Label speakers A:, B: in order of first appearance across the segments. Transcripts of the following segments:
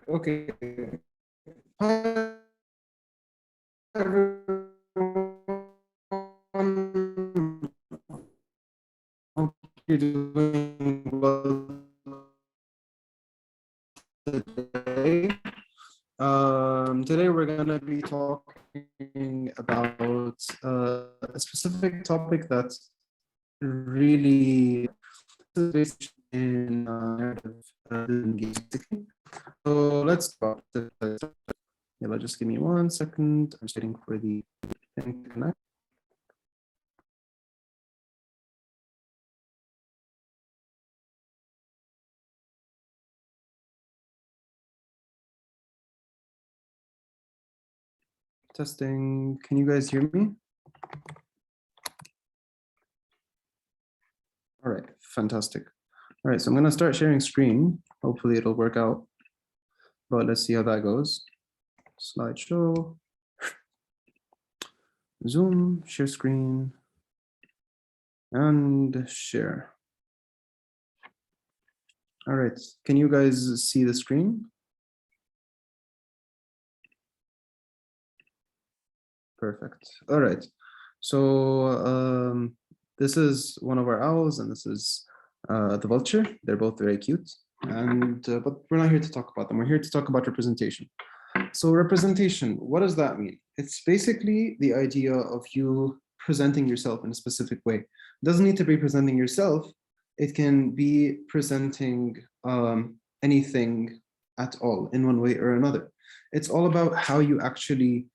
A: Okay. Hi, everyone. Hope you're doing well today. Today we're going to be talking about a specific topic that's really based in narrative engagement. So let's start. Yeah, just give me 1 second. I'm just waiting for the thing to connect. Testing. Can you guys hear me? All right, fantastic. All right, so I'm going to start sharing screen. Hopefully it'll work out, but let's see how that goes. Slideshow, Zoom, share screen, and share. All right, can you guys see the screen? Perfect. All right, so this is one of our owls, and this is the vulture. They're both very cute, and but we're not here to talk about them. We're here to talk about representation. So representation, what does that mean? It's basically the idea of you presenting yourself in a specific way. It doesn't need to be presenting yourself. It can be presenting anything at all in one way or another. It's all about how you actually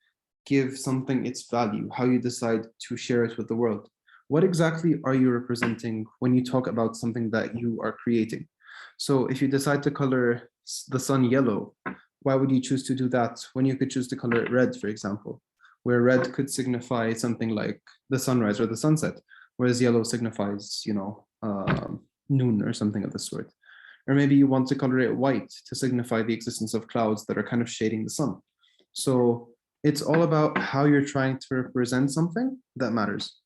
A: give something its value, how you decide to share it with the world. What exactly are you representing when you talk about something that you are creating? So if you decide to color the sun yellow, why would you choose to do that when you could choose to color it red, for example, where red could signify something like the sunrise or the sunset, whereas yellow signifies, noon or something of the sort. Or maybe you want to color it white to signify the existence of clouds that are kind of shading the sun. So it's all about how you're trying to represent something that matters.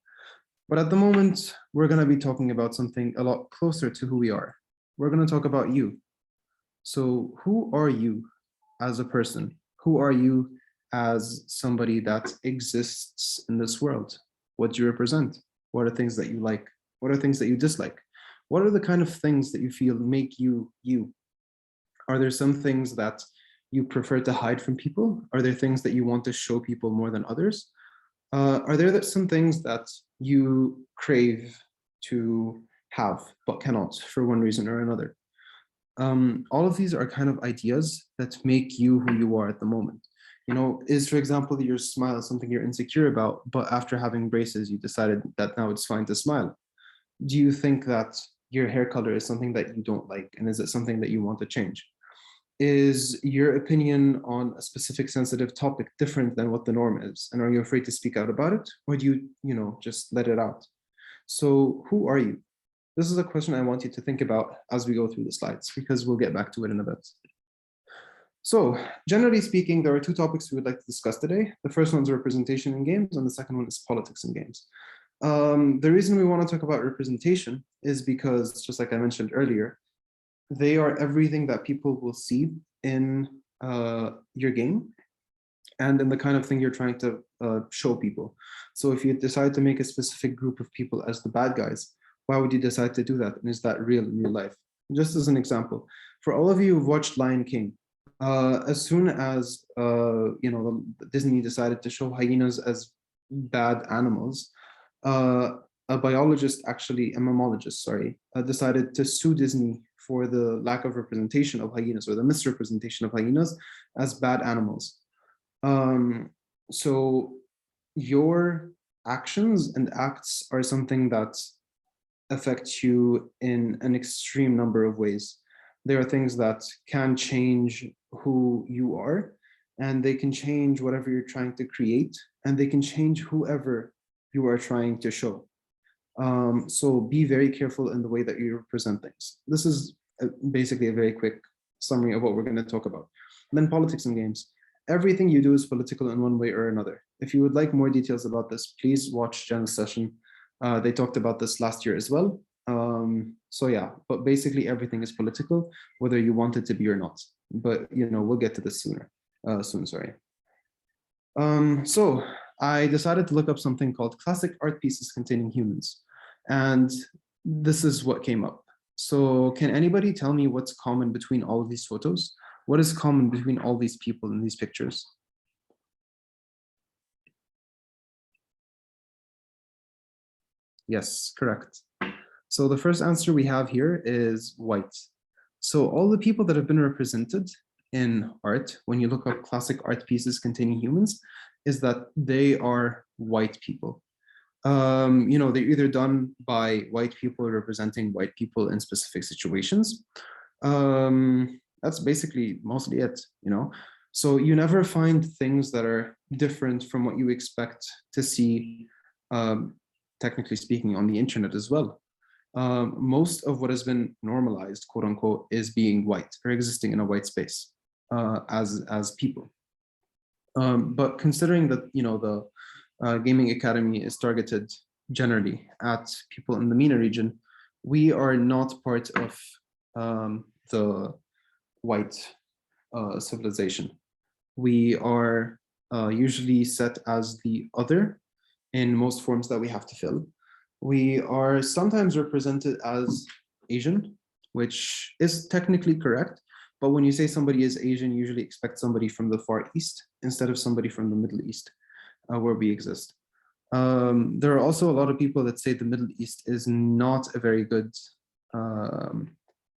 A: But at the moment, we're going to be talking about something a lot closer to who we are. We're going to talk about you. So who are you as a person? Who are you as somebody that exists in this world? What do you represent? What are things that you like? What are things that you dislike? What are the kind of things that you feel make you you? Are there some things that you prefer to hide from people? Are there things that you want to show people more than others? Are there some things that you crave to have but cannot for one reason or another? All of these are kind of ideas that make you who you are at the moment. Is, for example, your smile something you're insecure about, but after having braces, you decided that now it's fine to smile? Do you think that your hair color is something that you don't like? And is it something that you want to change? Is your opinion on a specific sensitive topic different than what the norm is? And are you afraid to speak out about it? Or do you, just let it out? So who are you? This is a question I want you to think about as we go through the slides, because we'll get back to it in a bit. So generally speaking, there are two topics we would like to discuss today. The first one is representation in games, and the second one is politics in games. The reason we want to talk about representation is because, just like I mentioned earlier, they are everything that people will see in your game and in the kind of thing you're trying to show people. So if you decide to make a specific group of people as the bad guys, why would you decide to do that? And is that real in real life? Just as an example, for all of you who've watched Lion King, as soon as Disney decided to show hyenas as bad animals, a biologist, actually a mammologist, sorry, decided to sue Disney for the lack of representation of hyenas or the misrepresentation of hyenas as bad animals. So your actions and acts are something that affect you in an extreme number of ways. There are things that can change who you are, and they can change whatever you're trying to create, and they can change whoever you are trying to show. So be very careful in the way that you represent things. This is basically a very quick summary of what we're going to talk about. And then politics in games. Everything you do is political in one way or another. If you would like more details about this, please watch Jen's session. They talked about this last year as well. So yeah, but basically everything is political, whether you want it to be or not. But we'll get to this soon, sorry. So I decided to look up something called classic art pieces containing humans. And this is what came up. So can anybody tell me what's common between all of these photos? What is common between all these people in these pictures? Yes, correct. So the first answer we have here is white. So all the people that have been represented in art, when you look up classic art pieces containing humans, is that they are white people. They're either done by white people representing white people in specific situations. That's basically mostly it. So you never find things that are different from what you expect to see, technically speaking, on the internet as well. Most of what has been normalized, quote unquote, is being white or existing in a white space as people. But considering that the Gaming Academy is targeted generally at people in the MENA region, we are not part of the white civilization. We are usually set as the other in most forms that we have to fill. We are sometimes represented as Asian, which is technically correct. But when you say somebody is Asian, you usually expect somebody from the Far East instead of somebody from the Middle East, where we exist. There are also a lot of people that say the Middle East is not a very good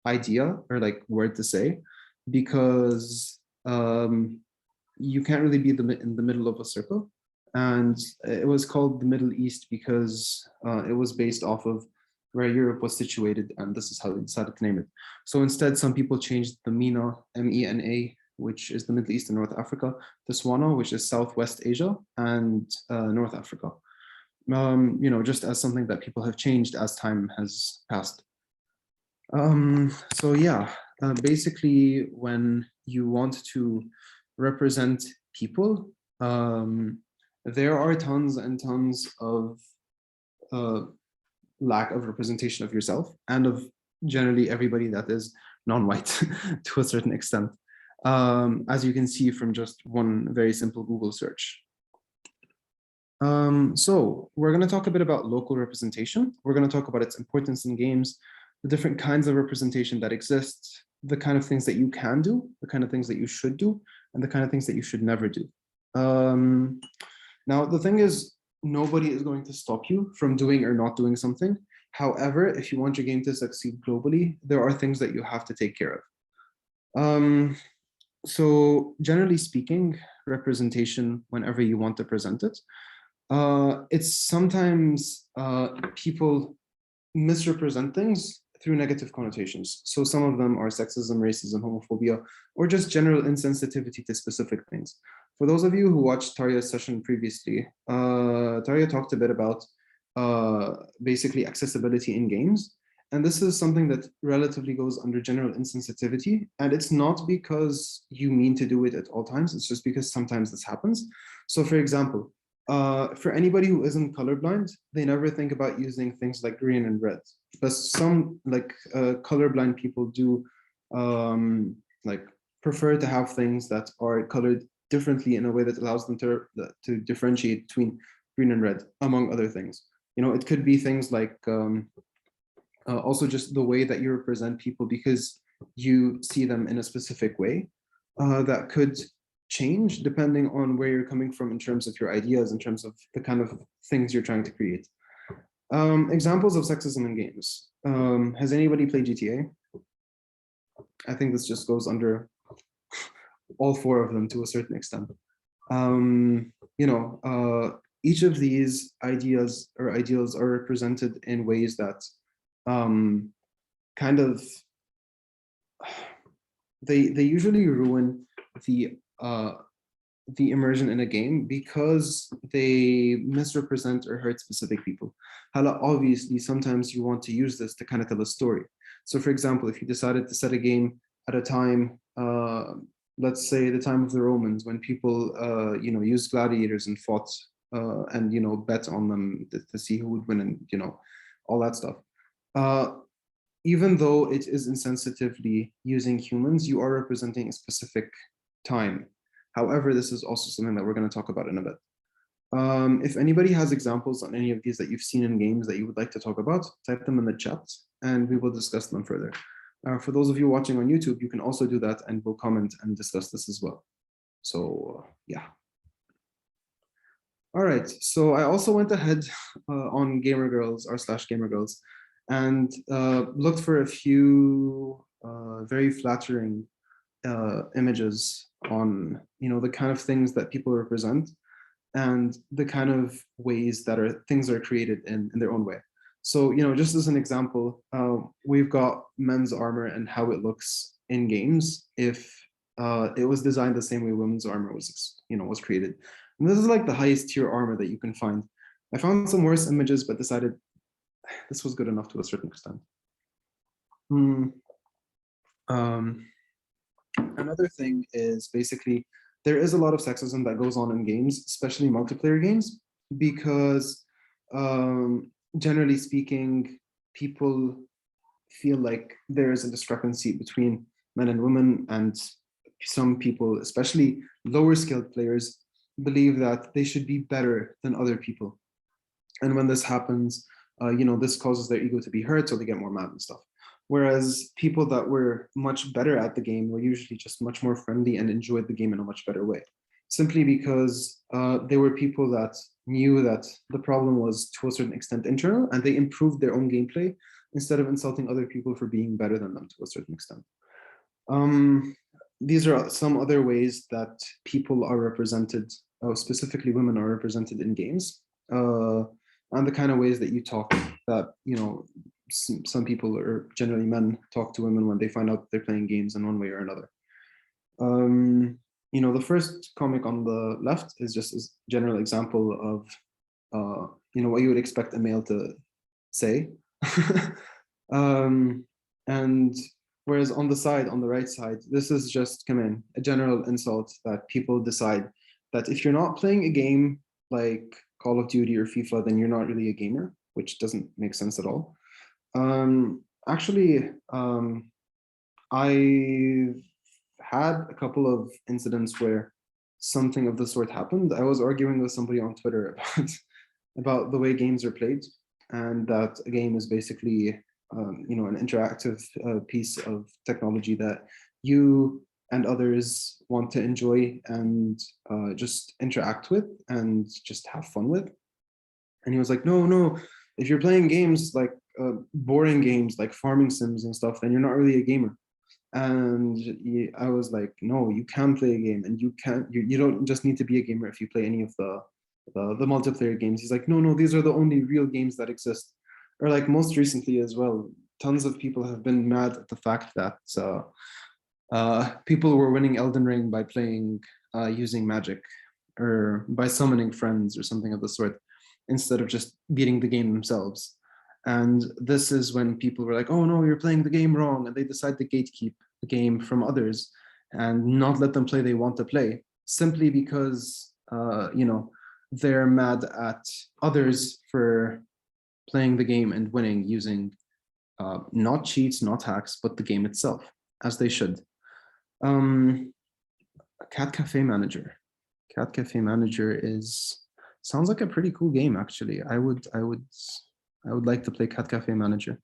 A: idea or like word to say, because you can't really be in the middle of a circle. And it was called the Middle East because it was based off of where Europe was situated, and this is how they decided to name it. So instead, some people changed the MENA, MENA, which is the Middle East and North Africa, to SWANA, which is Southwest Asia and North Africa. Just as something that people have changed as time has passed. So yeah, basically when you want to represent people, there are tons and tons of lack of representation of yourself and of generally everybody that is non-white to a certain extent, as you can see from just one very simple Google search. So we're going to talk a bit about local representation. We're going to talk about its importance in games, the different kinds of representation that exist, the kind of things that you can do, the kind of things that you should do, and the kind of things that you should never do. Now, the thing is, nobody is going to stop you from doing or not doing something. However, if you want your game to succeed globally, there are things that you have to take care of. So generally speaking, representation, whenever you want to present it, it's sometimes people misrepresent things through negative connotations. So some of them are sexism, racism, homophobia, or just general insensitivity to specific things. For those of you who watched Tarya's session previously, Tarya talked a bit about basically accessibility in games. And this is something that relatively goes under general insensitivity. And it's not because you mean to do it at all times. It's just because sometimes this happens. So for example, for anybody who isn't colorblind, they never think about using things like green and red. But some colorblind people do like prefer to have things that are colored differently in a way that allows them to differentiate between green and red, among other things. It could be things like also just the way that you represent people because you see them in a specific way that could change depending on where you're coming from in terms of your ideas, in terms of the kind of things you're trying to create. Examples of sexism in games. Has anybody played GTA? I think this just goes under all four of them to a certain extent. Each of these ideas or ideals are represented in ways that kind of they usually ruin the immersion in a game because they misrepresent or hurt specific people. Obviously, sometimes you want to use this to kind of tell a story. So for example, if you decided to set a game at a time, let's say the time of the Romans, when people, used gladiators and fought and, bet on them to see who would win and, all that stuff. even though it is insensitively using humans, you are representing a specific time. However, this is also something that we're going to talk about in a bit. If anybody has examples on any of these that you've seen in games that you would like to talk about, type them in the chat and we will discuss them further. For those of you watching on YouTube, you can also do that and we'll comment and discuss this as well. So yeah. All right, so I also went ahead on Gamer Girls r/slash Gamer Girls and looked for a few very flattering images on, the kind of things that people represent and the kind of ways that things are created in their own way. So, just as an example, we've got men's armor and how it looks in games if it was designed the same way women's armor was created. And this is like the highest tier armor that you can find. I found some worse images, but decided this was good enough to a certain extent. Another thing is basically there is a lot of sexism that goes on in games, especially multiplayer games, because generally speaking, people feel like there is a discrepancy between men and women, and some people, especially lower skilled players, believe that they should be better than other people. And when this happens, this causes their ego to be hurt, so they get more mad and stuff. Whereas people that were much better at the game were usually just much more friendly and enjoyed the game in a much better way. Simply because they were people that knew that the problem was to a certain extent internal, and they improved their own gameplay instead of insulting other people for being better than them to a certain extent. These are some other ways that people are represented, specifically women are represented in games, and the kind of ways that you talk that, some people, or generally men, talk to women when they find out they're playing games in one way or another. The first comic on the left is just a general example of, what you would expect a male to say. And whereas on the right side, this is just, a general insult that people decide that if you're not playing a game like Call of Duty or FIFA, then you're not really a gamer, which doesn't make sense at all. Actually, I've had a couple of incidents where something of the sort happened. I was arguing with somebody on Twitter about the way games are played, and that a game is basically, an interactive piece of technology that you and others want to enjoy and just interact with and just have fun with. And he was like, no, if you're playing games like boring games like farming sims and stuff, then you're not really a gamer. And I was like, no, you can play a game, and you don't just need to be a gamer if you play any of the multiplayer games. He's like, no, these are the only real games that exist. Or like most recently as well, tons of people have been mad at the fact that people were winning Elden Ring by playing using magic or by summoning friends or something of the sort, instead of just beating the game themselves. And this is when people were like, oh no, you're playing the game wrong. And they decide to gatekeep the game from others and not let them play they want to play, simply because, they're mad at others for playing the game and winning using not cheats, not hacks, but the game itself, as they should. Cat Cafe Manager. Cat Cafe Manager sounds like a pretty cool game, actually. I would like to play Cat Cafe Manager.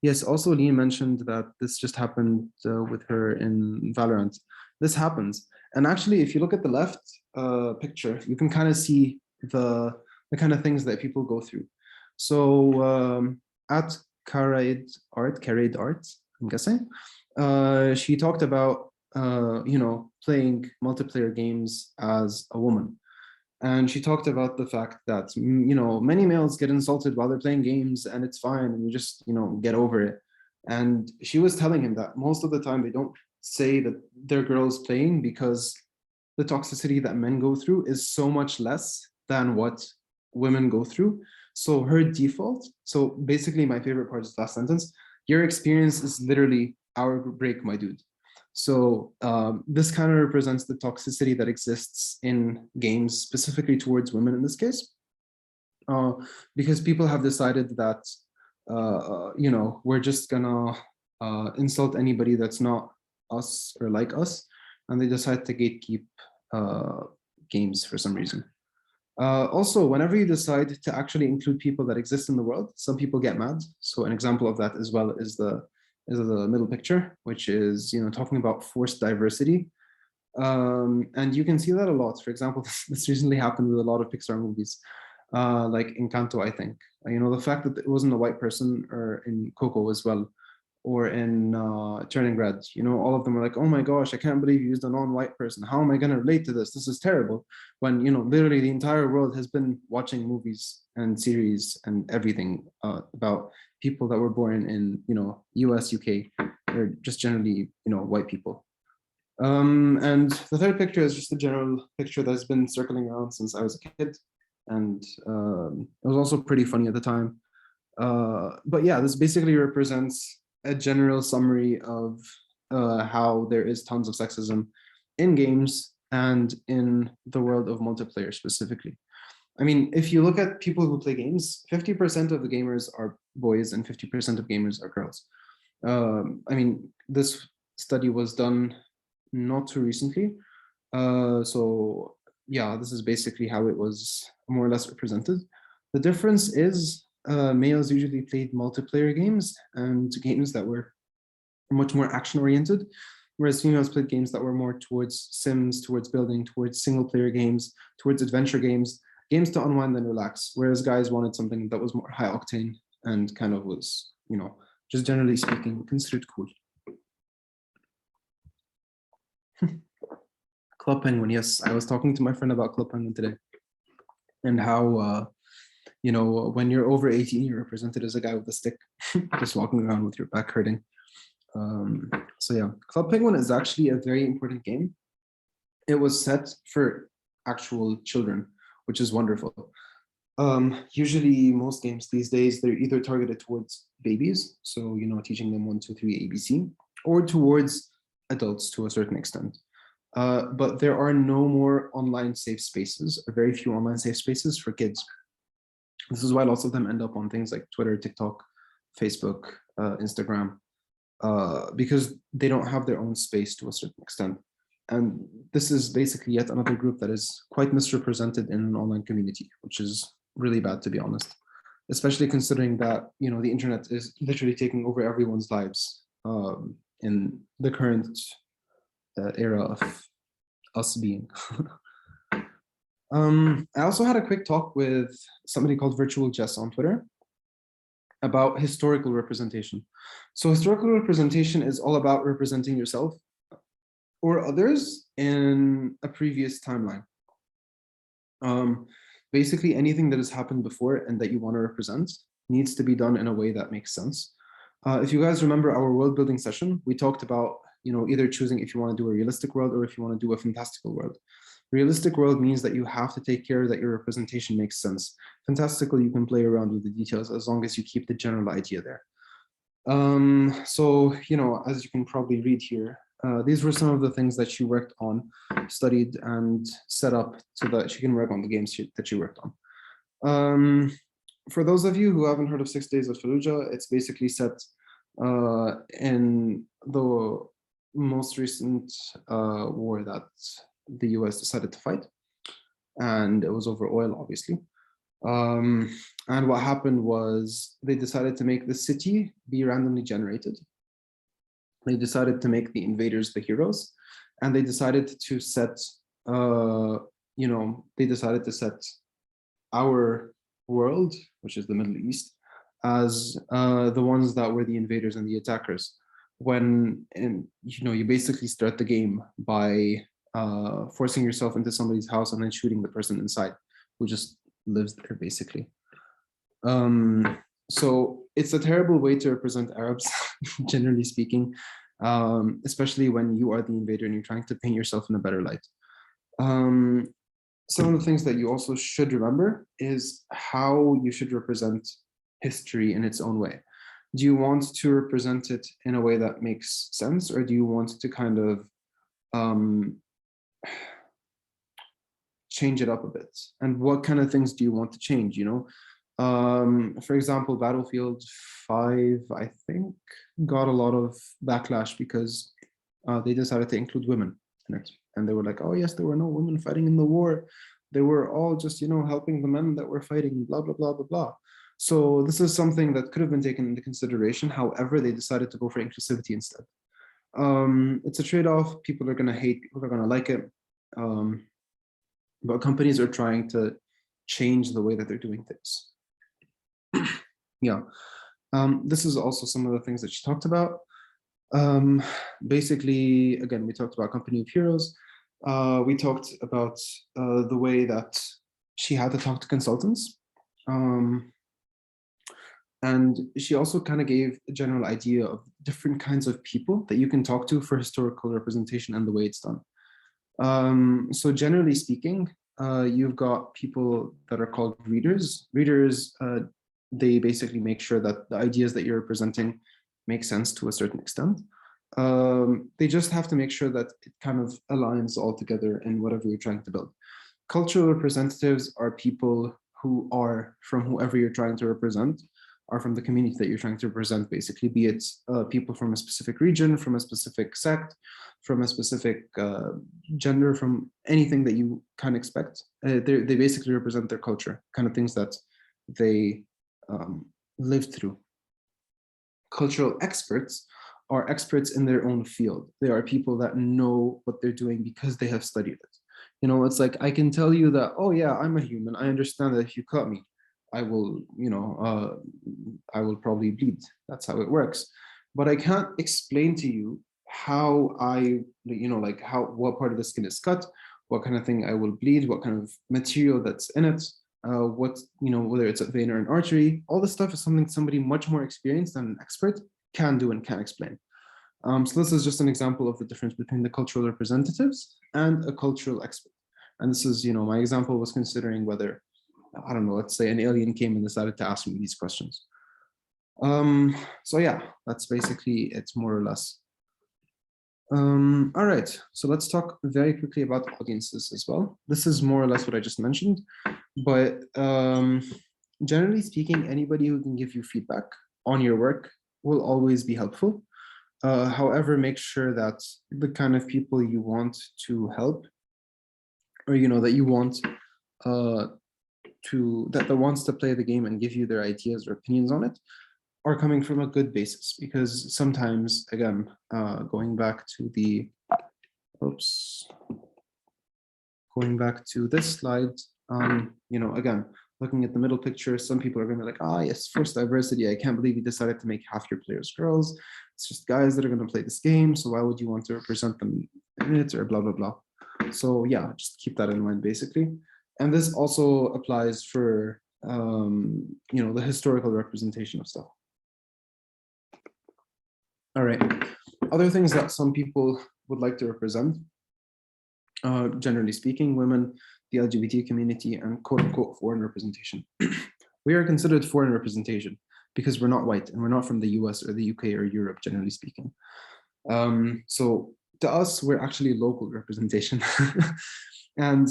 A: Yes, also Lee mentioned that this just happened with her in Valorant. This happens. And actually, if you look at the left picture, you can kind of see the kind of things that people go through. So at Carade Art, I'm guessing, she talked about, playing multiplayer games as a woman. And she talked about the fact that, many males get insulted while they're playing games, and it's fine, and you just, get over it. And she was telling him that most of the time they don't say that they're girls playing because the toxicity that men go through is so much less than what women go through. So her default, so basically my favorite part is the last sentence, your experience is literally our break, my dude. So this kind of represents the toxicity that exists in games, specifically towards women in this case. uh, because people have decided that, you know, we're just gonna insult anybody that's not us or like us, and they decide to gatekeep games for some reason. Also, whenever you decide to actually include people that exist in the world, some people get mad. So an example of that as well is the middle picture, which is, you know, talking about forced diversity. And you can see that a lot. For example, this recently happened with a lot of Pixar movies, like Encanto, I think. You know, the fact that it wasn't a white person, or in Coco as well, or in Turning Red, you know, all of them are like, oh my gosh, I can't believe you used a non-white person. How am I going to relate to this? This is terrible. When, you know, literally the entire world has been watching movies and series and everything about people that were born in, you know, US, UK, or just generally, you know, white people. And the third picture is just a general picture that's been circling around since I was a kid. And it was also pretty funny at the time. But yeah, this basically represents a general summary of how there is tons of sexism in games and in the world of multiplayer specifically. I mean, if you look at people who play games, 50% of the gamers are boys and 50% of gamers are girls. I mean, this study was done not too recently. So yeah, this is basically how it was more or less represented. The difference is males usually played multiplayer games and games that were much more action oriented, whereas females played games that were more towards sims, towards building, towards single player games, towards adventure games, games to unwind and relax, whereas guys wanted something that was more high octane and kind of was, you know, just generally speaking, considered cool. Club Penguin, yes, I was talking to my friend about Club Penguin today, and how you know, when you're over 18, you're represented as a guy with a stick, just walking around with your back hurting. So yeah, Club Penguin is actually a very important game. It was set for actual children, which is wonderful. Usually most games these days, they're either targeted towards babies, so, you know, teaching them 1, 2, 3, ABC, or towards adults to a certain extent. But there are no more online safe spaces, or very few online safe spaces for kids. This is why lots of them end up on things like Twitter, TikTok, Facebook, Instagram, because they don't have their own space to a certain extent. And this is basically yet another group that is quite misrepresented in an online community, which is really bad, to be honest, especially considering that, you know, the internet is literally taking over everyone's lives in the current era of us being. I also had a quick talk with somebody called Virtual Jess on Twitter about historical representation. So historical representation is all about representing yourself or others in a previous timeline. Basically, anything that has happened before and that you want to represent needs to be done in a way that makes sense. If you guys remember our world building session, we talked about, you know, either choosing if you want to do a realistic world or if you want to do a fantastical world. Realistic world means that you have to take care that your representation makes sense. Fantastical, you can play around with the details as long as you keep the general idea there. So, you know, as you can probably read here, these were some of the things that she worked on, studied, and set up so that she can work on the games that she worked on. For those of you who haven't heard of 6 Days of Fallujah, it's basically set in the most recent war that the US decided to fight, and it was over oil, obviously. And what happened was they decided to make the city be randomly generated. They decided to make the invaders the heroes, and they decided to set, you know, they decided to set our world, which is the Middle East, as the ones that were the invaders and the attackers. When, you know, you basically start the game by forcing yourself into somebody's house and then shooting the person inside who just lives there, basically. So it's a terrible way to represent Arabs, generally speaking, especially when you are the invader and you're trying to paint yourself in a better light. Some of the things that you also should remember is how you should represent history in its own way. Do you want to represent it in a way that makes sense, or do you want to kind of change it up a bit? And what kind of things do you want to change, you know? For example, Battlefield 5, I think, got a lot of backlash because they decided to include women in it. And they were like, oh yes, there were no women fighting in the war. They were all just, you know, helping the men that were fighting, blah, blah, blah, blah, blah. So this is something that could have been taken into consideration. However, they decided to go for inclusivity instead. It's a trade-off. People are going to hate, people are going to like it. But companies are trying to change the way that they're doing things. Yeah. This is also some of the things that she talked about. Basically, again, we talked about Company of Heroes. We talked about the way that she had to talk to consultants. And she also kind of gave a general idea of different kinds of people that you can talk to for historical representation and the way it's done. So generally speaking, you've got people that are called readers. Readers, they basically make sure that the ideas that you're presenting make sense to a certain extent. They just have to make sure that it kind of aligns all together in whatever you're trying to build. Cultural representatives are people who are from whoever you're trying to represent, are from the community that you're trying to represent, basically, be it people from a specific region, from a specific sect, from a specific gender, from anything that you can expect. They basically represent their culture, kind of things that they lived through. Cultural experts are experts in their own field. They are people that know what they're doing because they have studied it. You know, it's like, I can tell you that, oh yeah, I'm a human. I understand that if you cut me, I will, you know, I will probably bleed. That's how it works. But I can't explain to you how I, you know, like what part of the skin is cut, what kind of thing I will bleed, what kind of material that's in it, what, you know, whether it's a vein or an artery. All this stuff is something somebody much more experienced than an expert can do and can explain. So this is just an example of the difference between the cultural representatives and a cultural expert. And this is, you know, my example was considering whether, I don't know, let's say an alien came and decided to ask me these questions. So yeah, that's basically it, more or less. All right, so let's talk very quickly about audiences as well. This is more or less what I just mentioned, but generally speaking, anybody who can give you feedback on your work will always be helpful. However, make sure that the kind of people you want to help, or, you know, that you want that wants to play the game and give you their ideas or opinions on it, are coming from a good basis. Because sometimes, again, going back to this slide, you know, again, looking at the middle picture, some people are going to be like, ah, yes, forced diversity. I can't believe you decided to make half your players girls. It's just guys that are going to play this game. So why would you want to represent them in it, or blah, blah, blah. So yeah, just keep that in mind, basically. And this also applies for, you know, the historical representation of stuff. All right. Other things that some people would like to represent, generally speaking, women, the LGBT community, and quote unquote foreign representation. We are considered foreign representation because we're not white and we're not from the US or the UK or Europe, generally speaking. So to us, we're actually local representation. And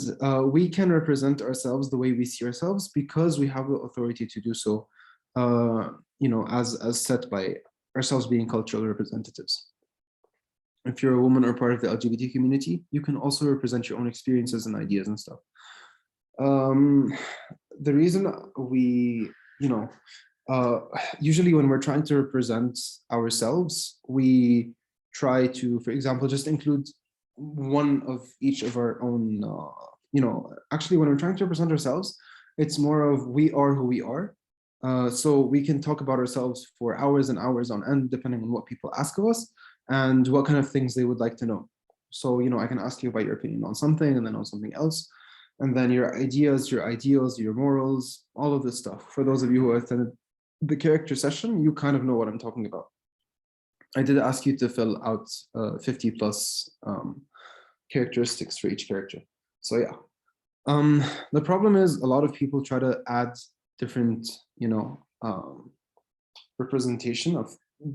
A: we can represent ourselves the way we see ourselves because we have the authority to do so, you know, as set by ourselves being cultural representatives. If you're a woman or part of the LGBT community, you can also represent your own experiences and ideas and stuff. The reason we, you know, usually when we're trying to represent ourselves, we try to, for example, just include one of each of our own, you know, actually when we're trying to represent ourselves, it's more of we are who we are. So we can talk about ourselves for hours and hours on end, depending on what people ask of us and what kind of things they would like to know. So, you know, I can ask you about your opinion on something and then on something else, and then your ideas, your ideals, your morals, all of this stuff. For those of you who attended the character session, you kind of know what I'm talking about. I did ask you to fill out 50 plus characteristics for each character. So yeah, the problem is a lot of people try to add different, you know, representation of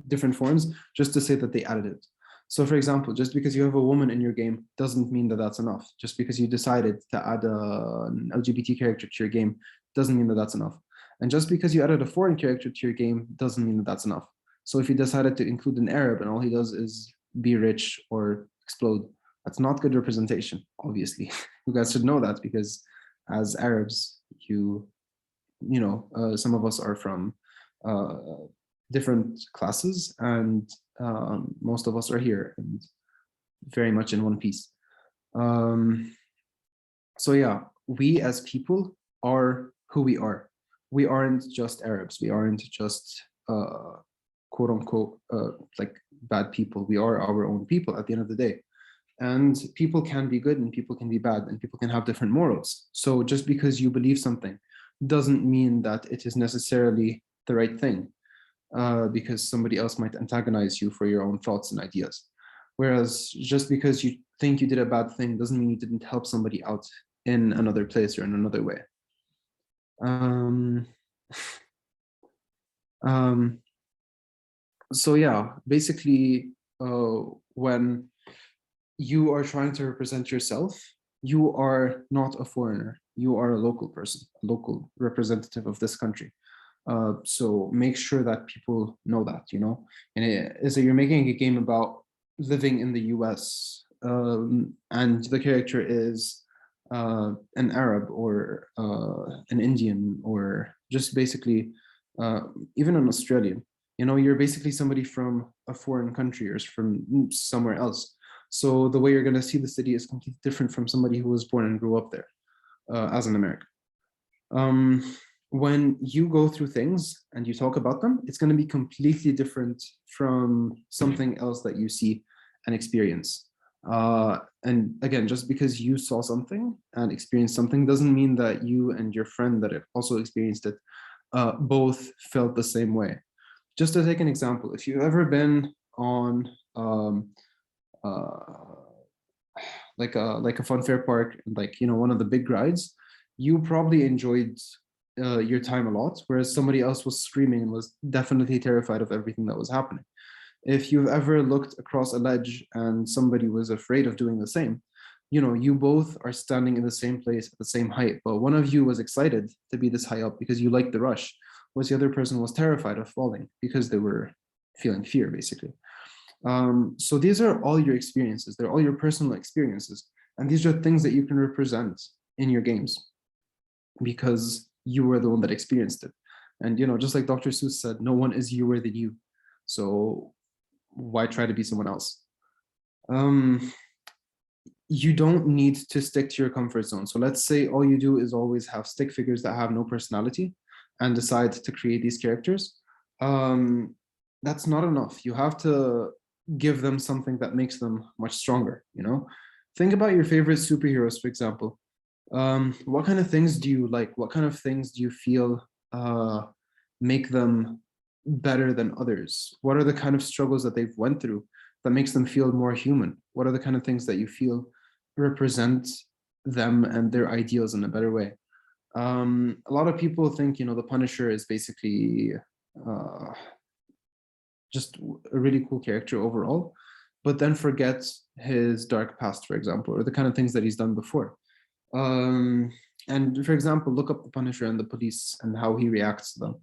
A: different forms just to say that they added it. So for example, just because you have a woman in your game doesn't mean that that's enough. Just because you decided to add an LGBT character to your game doesn't mean that that's enough. And just because you added a foreign character to your game doesn't mean that that's enough. So if you decided to include an Arab and all he does is be rich or explode, that's not good representation, obviously. You guys should know that, because as Arabs, some of us are from uh, different classes, and most of us are here and very much in one piece. So yeah, we as people are who we are. We aren't just Arabs. We aren't just quote unquote like bad people. We are our own people at the end of the day. And people can be good and people can be bad and people can have different morals. So just because you believe something doesn't mean that it is necessarily the right thing, because somebody else might antagonize you for your own thoughts and ideas. Whereas just because you think you did a bad thing doesn't mean you didn't help somebody out in another place or in another way. So yeah, basically, when you are trying to represent yourself, you are not a foreigner. You are a local person, a local representative of this country. So make sure that people know that, and so you're making a game about living in the US, and the character is an Arab or an Indian, or just basically even an Australian. You're basically somebody from a foreign country or from somewhere else. So the way you're going to see the city is completely different from somebody who was born and grew up there as an American. When you go through things and you talk about them, it's going to be completely different from something else that you see and experience. And again, just because you saw something and experienced something doesn't mean that you and your friend that also experienced it both felt the same way. Just to take an example, if you've ever been on like a fun fair park, like one of the big rides, you probably enjoyed your time a lot, whereas somebody else was screaming and was definitely terrified of everything that was happening. If you've ever looked across a ledge and somebody was afraid of doing the same, you both are standing in the same place at the same height, but one of you was excited to be this high up because you liked the rush, whereas the other person was terrified of falling because they were feeling fear, basically. So these are all your experiences. They're all your personal experiences. And these are things that you can represent in your games because you were the one that experienced it. And, just like Dr. Seuss said, no one is youer than you. So why try to be someone else? You don't need to stick to your comfort zone. So let's say all you do is always have stick figures that have no personality and decide to create these characters. That's not enough. You have to give them something that makes them much stronger. Think about your favorite superheroes, for example. What kind of things do you like? What kind of things do you feel make them better than others? What are the kind of struggles that they've went through that makes them feel more human? What are the kind of things that you feel represent them and their ideals in a better way? A lot of people think, the Punisher is basically just a really cool character overall, but then forget his dark past, for example, or the kind of things that he's done before. And for example, look up the Punisher and the police and how he reacts to them.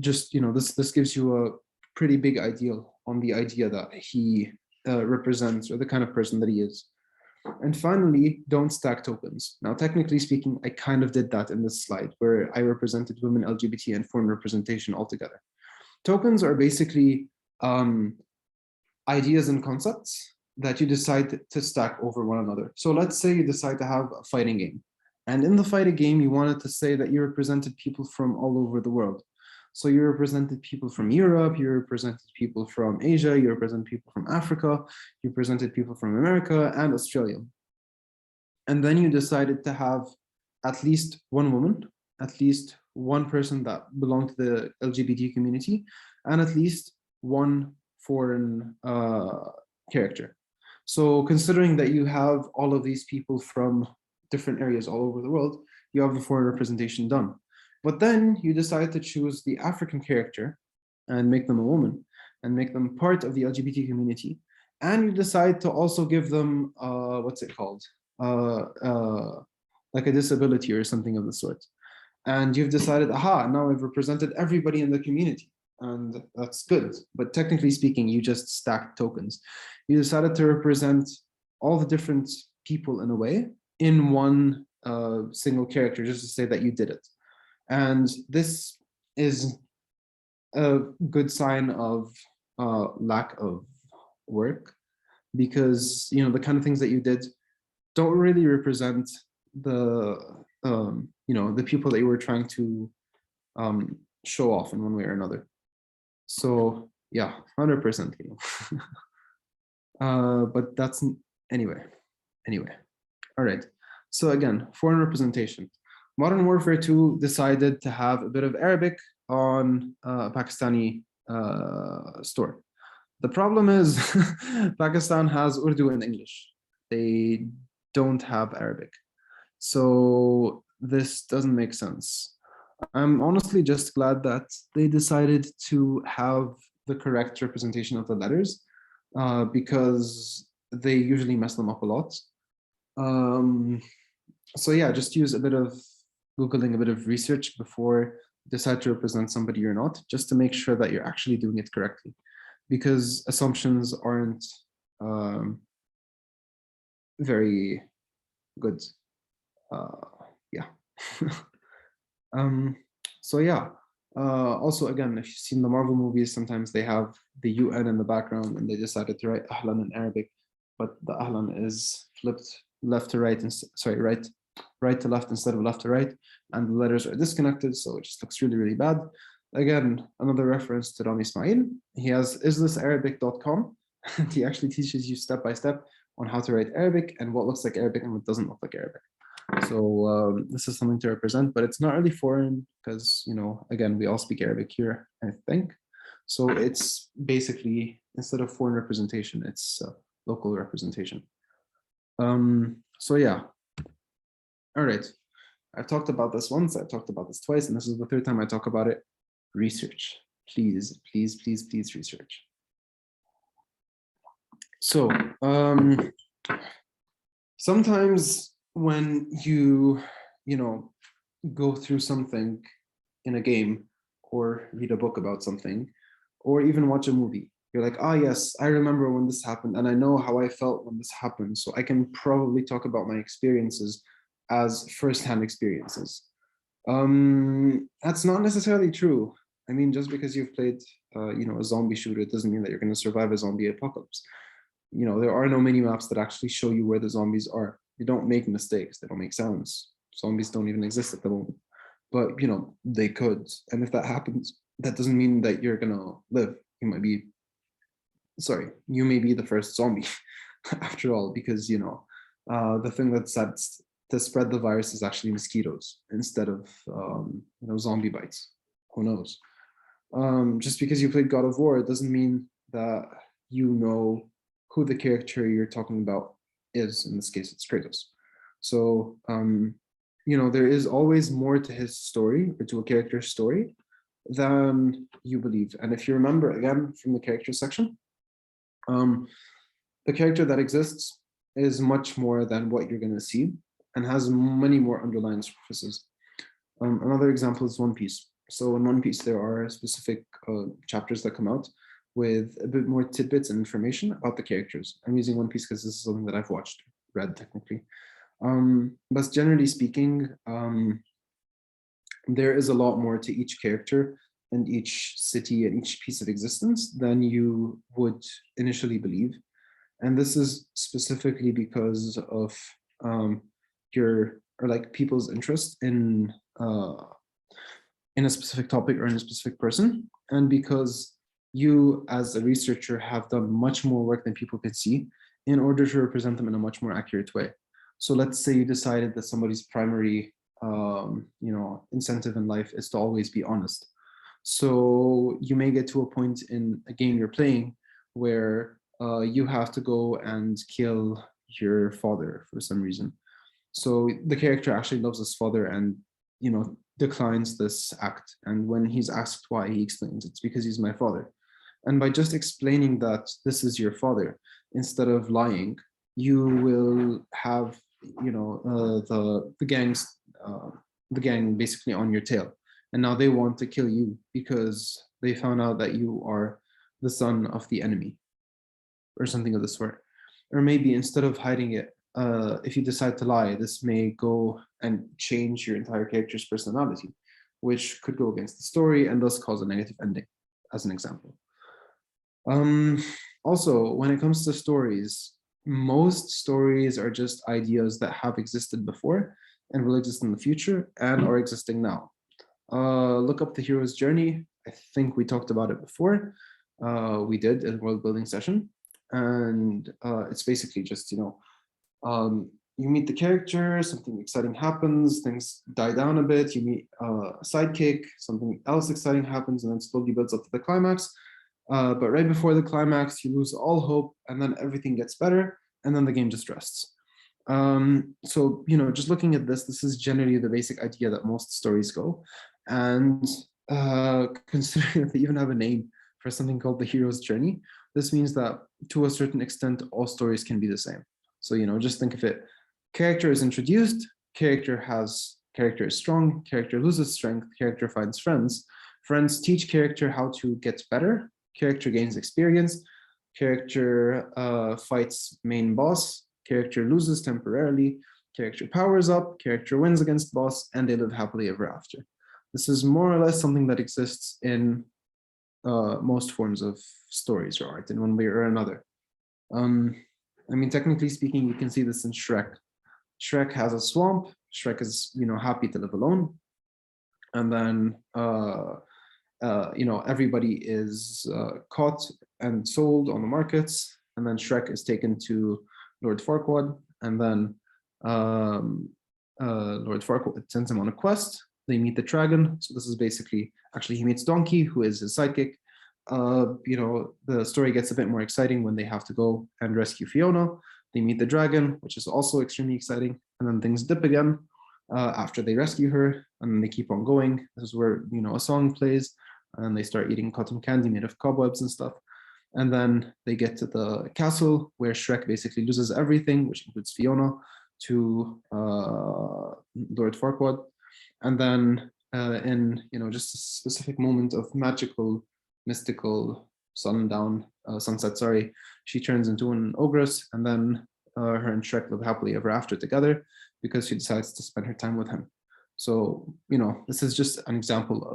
A: Just, this gives you a pretty big ideal on the idea that he represents, or the kind of person that he is. And finally, don't stack tokens. Now, technically speaking, I kind of did that in this slide where I represented women, LGBT, and foreign representation altogether. Tokens are basically ideas and concepts that you decide to stack over one another. So let's say you decide to have a fighting game. And in the fighting game, you wanted to say that you represented people from all over the world. So you represented people from Europe, you represented people from Asia, you represent people from Africa, you represented people from America and Australia. And then you decided to have at least one woman, at least one person that belonged to the LGBT community, and at least one foreign character. So considering that you have all of these people from different areas all over the world, you have the foreign representation done. But then you decide to choose the African character and make them a woman and make them part of the LGBT community. and you decide to also give them what's it called, like a disability or something of the sort, and you've decided, aha, now I've represented everybody in the community, and that's good. But technically speaking, you just stacked tokens. You decided to represent all the different people in a way in one single character, just to say that you did it. And this is a good sign of lack of work, because the kind of things that you did don't really represent the the people that you were trying to show off in one way or another. So yeah, 100%. But that's anyway. All right. So again, foreign representation. Modern Warfare 2 decided to have a bit of Arabic on a Pakistani store. The problem is Pakistan has Urdu and English. They don't have Arabic. So this doesn't make sense. I'm honestly just glad that they decided to have the correct representation of the letters, because they usually mess them up a lot. So yeah, just use a bit of Googling, a bit of research before you decide to represent somebody or not, just to make sure that you're actually doing it correctly, because assumptions aren't very good. Yeah. So yeah. Also, again, if you've seen the Marvel movies, sometimes they have the UN in the background, and they decided to write Ahlan in Arabic, but the Ahlan is flipped left to right, and sorry, right to left instead of left to right, and the letters are disconnected, so it just looks really, really bad. Again, another reference to Rami Ismail. He has isthisarabic.com, and he actually teaches you step by step on how to write Arabic and what looks like Arabic and what doesn't look like Arabic. So this is something to represent, but it's not really foreign because, again, we all speak Arabic here, I think. So it's basically, instead of foreign representation, it's local representation. So yeah. All right. I've talked about this once, I've talked about this twice, and this is the third time I talk about it. Research. Please, please, please, please research. So sometimes when you go through something in a game or read a book about something or even watch a movie, you're like, ah, yes, I remember when this happened and I know how I felt when this happened, so I can probably talk about my experiences as firsthand experiences. That's not necessarily true. I mean, just because you've played a zombie shooter doesn't mean that you're going to survive a zombie apocalypse. There are no mini maps that actually show you where the zombies are. They don't make mistakes. They don't make sounds. Zombies don't even exist at the moment. But, they could. And if that happens, that doesn't mean that you're going to live. You may be the first zombie after all, because, the thing that's to spread the virus is actually mosquitoes instead of, zombie bites. Who knows? Just because you played God of War, it doesn't mean that you know who the character you're talking about is. In this case, it's Kratos. So, there is always more to his story or to a character's story than you believe. And if you remember, again, from the character section, the character that exists is much more than what you're going to see and has many more underlying surfaces. Another example is One Piece. So in One Piece, there are specific chapters that come out with a bit more tidbits and information about the characters. I'm using One Piece because this is something that I've read technically. But generally speaking, there is a lot more to each character and each city and each piece of existence than you would initially believe. And this is specifically because of people's interest in a specific topic or in a specific person, and because you as a researcher have done much more work than people could see in order to represent them in a much more accurate way. So let's say you decided that somebody's primary incentive in life is to always be honest. So you may get to a point in a game you're playing where you have to go and kill your father for some reason. So the character actually loves his father and declines this act. And when he's asked why, he explains it's because he's my father. And by just explaining that this is your father, instead of lying, you will have, you know, the gang basically on your tail, and now they want to kill you because they found out that you are the son of the enemy or something of the sort. Or maybe instead of hiding it, if you decide to lie, this may go and change your entire character's personality, which could go against the story and thus cause a negative ending, as an example. Also, when it comes to stories, most stories are just ideas that have existed before and will exist in the future and are existing now. Look up the hero's journey. I think we talked about it before. We did in world building session, and it's basically just, you know, you meet the character, something exciting happens, things die down a bit, you meet a sidekick, something else exciting happens, and then slowly builds up to the climax. But right before the climax, you lose all hope, and then everything gets better, and then the game just rests. So, you know, just looking at this is generally the basic idea that most stories go. And considering that they even have a name for something called the hero's journey, this means that to a certain extent, all stories can be the same. So, you know, just think of it. Character is introduced, character is strong, character loses strength, character finds friends. Friends teach character how to get better, character gains experience, character fights main boss, character loses temporarily, character powers up, character wins against boss, and they live happily ever after. This is more or less something that exists in most forms of stories or art in one way or another. I mean, technically speaking, you can see this in Shrek. Shrek has a swamp. Shrek is, you know, happy to live alone. And then, you know, everybody is caught and sold on the markets. And then Shrek is taken to Lord Farquaad. And then Lord Farquaad sends him on a quest. They meet the dragon. So this is basically, actually, he meets Donkey, who is his sidekick. You know, the story gets a bit more exciting when they have to go and rescue Fiona. They meet the dragon, which is also extremely exciting. And then things dip again after they rescue her, and then they keep on going. This is where, you know, a song plays, and they start eating cotton candy made of cobwebs and stuff. And then they get to the castle where Shrek basically loses everything, which includes Fiona, to Lord Farquaad. And then in, you know, just a specific moment of magical, mystical sunset, sorry, she turns into an ogress, and then her and Shrek live happily ever after together because she decides to spend her time with him. So, you know, this is just an example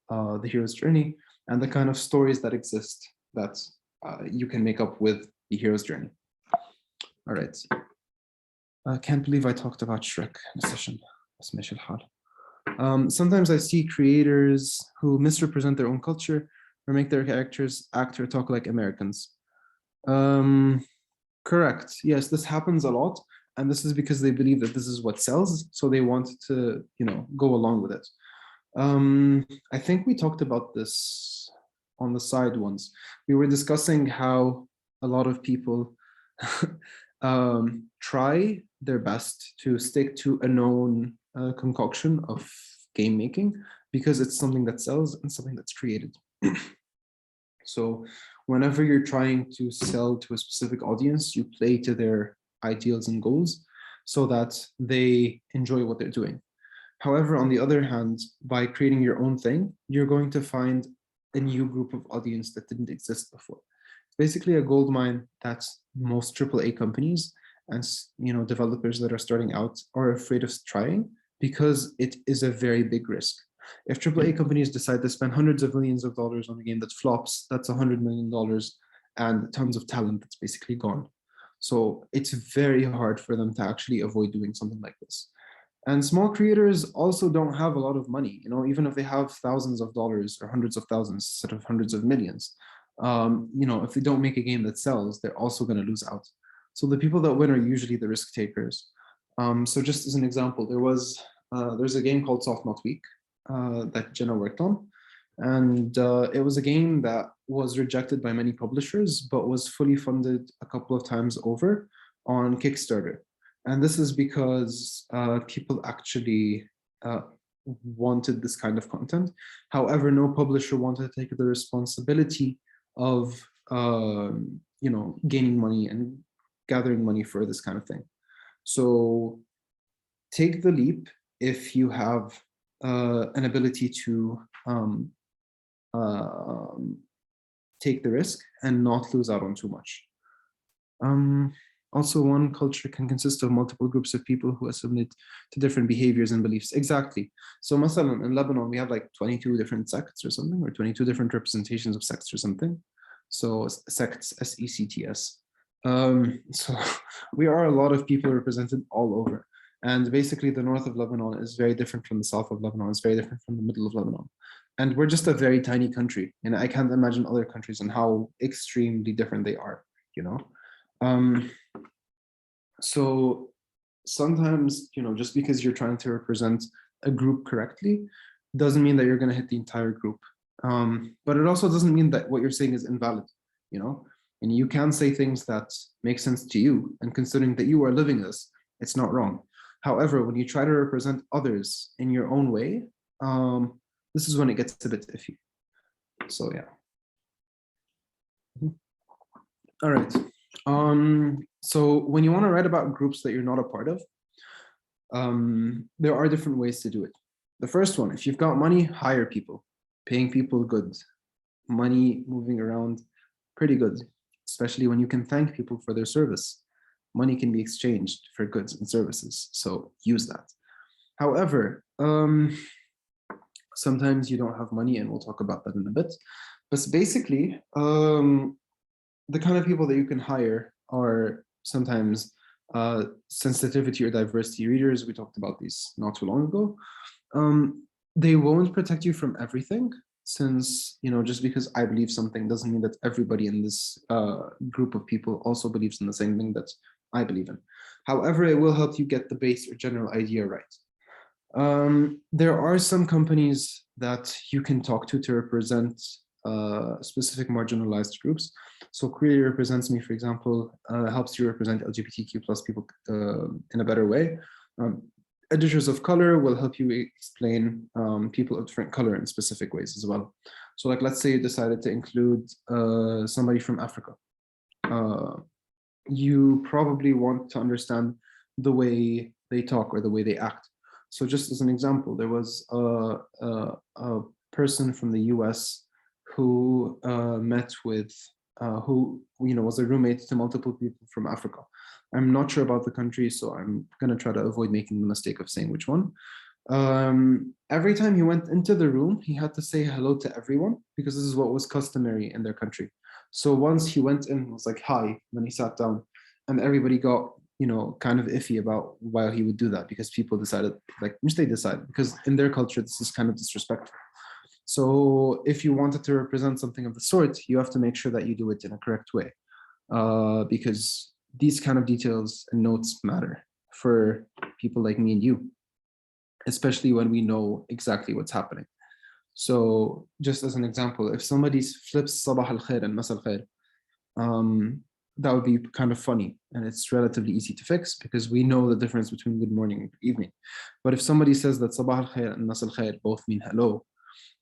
A: of the hero's journey and the kind of stories that exist that you can make up with the hero's journey. All right. I can't believe I talked about Shrek in a session. Sometimes I see creators who misrepresent their own culture or make their characters act or talk like Americans. Correct. Yes, this happens a lot. And this is because they believe that this is what sells. So they want to, you know, go along with it. I think we talked about this on the side once. We were discussing how a lot of people try their best to stick to a known concoction of game making because it's something that sells and something that's created. So whenever you're trying to sell to a specific audience, you play to their ideals and goals so that they enjoy what they're doing. However, on the other hand, by creating your own thing, you're going to find a new group of audience that didn't exist before. It's basically a gold mine that most AAA companies and, you know, developers that are starting out are afraid of trying because it is a very big risk. If AAA companies decide to spend hundreds of millions of dollars on a game that flops, that's $100 million and tons of talent that's basically gone. So it's very hard for them to actually avoid doing something like this. And small creators also don't have a lot of money, you know, even if they have thousands of dollars or hundreds of thousands instead of hundreds of millions. You know, if they don't make a game that sells, they're also going to lose out. So the people that win are usually the risk takers. So just as an example, there's a game called Soft Not Weak that Jenna worked on. And it was a game that was rejected by many publishers, but was fully funded a couple of times over on Kickstarter. And this is because people actually wanted this kind of content. However, no publisher wanted to take the responsibility of gaining money and gathering money for this kind of thing. So take the leap if you have an ability to take the risk and not lose out on too much. Also, one culture can consist of multiple groups of people who assimilate to different behaviors and beliefs. Exactly. So, masalan, in Lebanon, we have like 22 different sects or something, or 22 different representations of sects or something. So, sects, SECTS. So, we are a lot of people represented all over. And basically, the north of Lebanon is very different from the south of Lebanon. It's very different from the middle of Lebanon. And we're just a very tiny country. And I can't imagine other countries and how extremely different they are, you know? So sometimes, just because you're trying to represent a group correctly, doesn't mean that you're going to hit the entire group. But it also doesn't mean that what you're saying is invalid, and you can say things that make sense to you. And considering that you are living this, it's not wrong. However, when you try to represent others in your own way, this is when it gets a bit iffy. So yeah. All right. So when you want to write about groups that you're not a part of, there are different ways to do it. The first one, if you've got money, hire people. Paying people, good. Money moving around, pretty good, especially when you can thank people for their service. Money can be exchanged for goods and services, so use that. However, sometimes you don't have money, and we'll talk about that in a bit. But basically, the kind of people that you can hire are sometimes sensitivity or diversity readers. We talked about these not too long ago. They won't protect you from everything, since, just because I believe something doesn't mean that everybody in this group of people also believes in the same thing that I believe in. However, it will help you get the base or general idea right. There are some companies that you can talk to represent specific marginalized groups. So Query represents me, for example, helps you represent LGBTQ plus people in a better way. Editors of color will help you explain people of different color in specific ways as well. So like, let's say you decided to include somebody from Africa. You probably want to understand the way they talk or the way they act. So just as an example, there was a person from the US who met with, who was a roommate to multiple people from Africa. I'm not sure about the country, so I'm going to try to avoid making the mistake of saying which one. Every time he went into the room, he had to say hello to everyone, because this is what was customary in their country. So once he went in, he was like, hi, when he sat down, and everybody got, kind of iffy about why he would do that, because people decided, which they decided, because in their culture, this is kind of disrespectful. So if you wanted to represent something of the sort, you have to make sure that you do it in a correct way, because these kind of details and notes matter for people like me and you, especially when we know exactly what's happening. So just as an example, if somebody flips sabah al-khair and mas al-khair, that would be kind of funny, and it's relatively easy to fix because we know the difference between good morning and good evening. But if somebody says that sabah al-khair and mas al-khair both mean hello,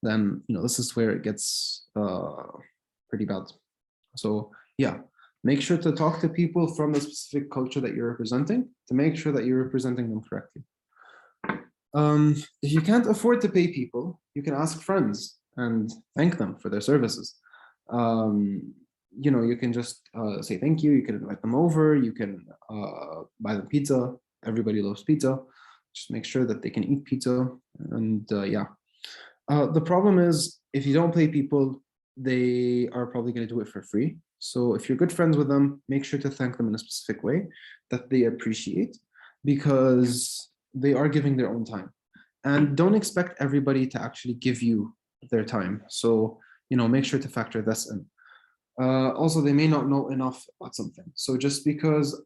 A: then this is where it gets pretty bad. So yeah, make sure to talk to people from the specific culture that you're representing to make sure that you're representing them correctly. If you can't afford to pay people, you can ask friends and thank them for their services. You can just say thank you. You can invite them over. You can buy them pizza. Everybody loves pizza. Just make sure that they can eat pizza. And yeah. The problem is, if you don't pay people, they are probably going to do it for free. So if you're good friends with them, make sure to thank them in a specific way that they appreciate, because they are giving their own time. And don't expect everybody to actually give you their time. So, make sure to factor this in. Also, they may not know enough about something. So just because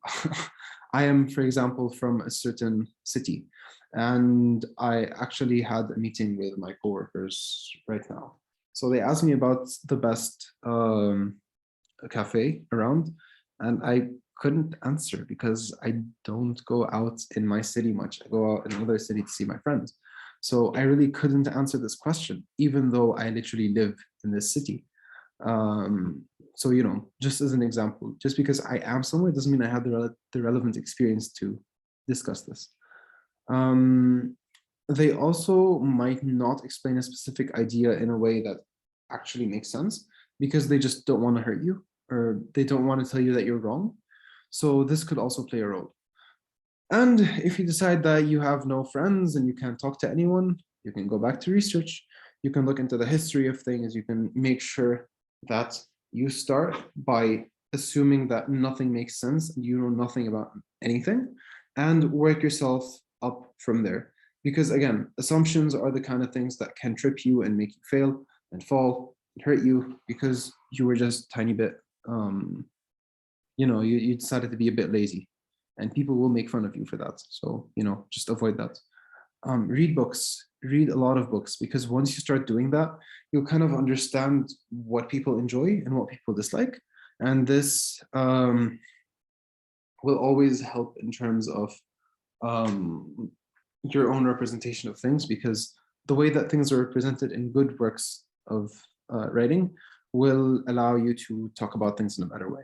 A: I am, for example, from a certain city, and I actually had a meeting with my coworkers right now. So they asked me about the best cafe around, and I couldn't answer because I don't go out in my city much. I go out in another city to see my friends. So I really couldn't answer this question, even though I literally live in this city. So, just as an example, just because I am somewhere doesn't mean I have the relevant experience to discuss this. They also might not explain a specific idea in a way that actually makes sense because they just don't want to hurt you, or they don't want to tell you that you're wrong. So this could also play a role. And if you decide that you have no friends and you can't talk to anyone, you can go back to research. You can look into the history of things. You can make sure that you start by assuming that nothing makes sense and you know nothing about anything, and work yourself up from there. Because again, assumptions are the kind of things that can trip you and make you fail and fall and hurt you because you were just a tiny bit, you decided to be a bit lazy, and people will make fun of you for that. So, just avoid that. Read books, read a lot of books, because once you start doing that, you'll kind of understand what people enjoy and what people dislike. And this will always help in terms of your own representation of things, because the way that things are represented in good works of writing will allow you to talk about things in a better way.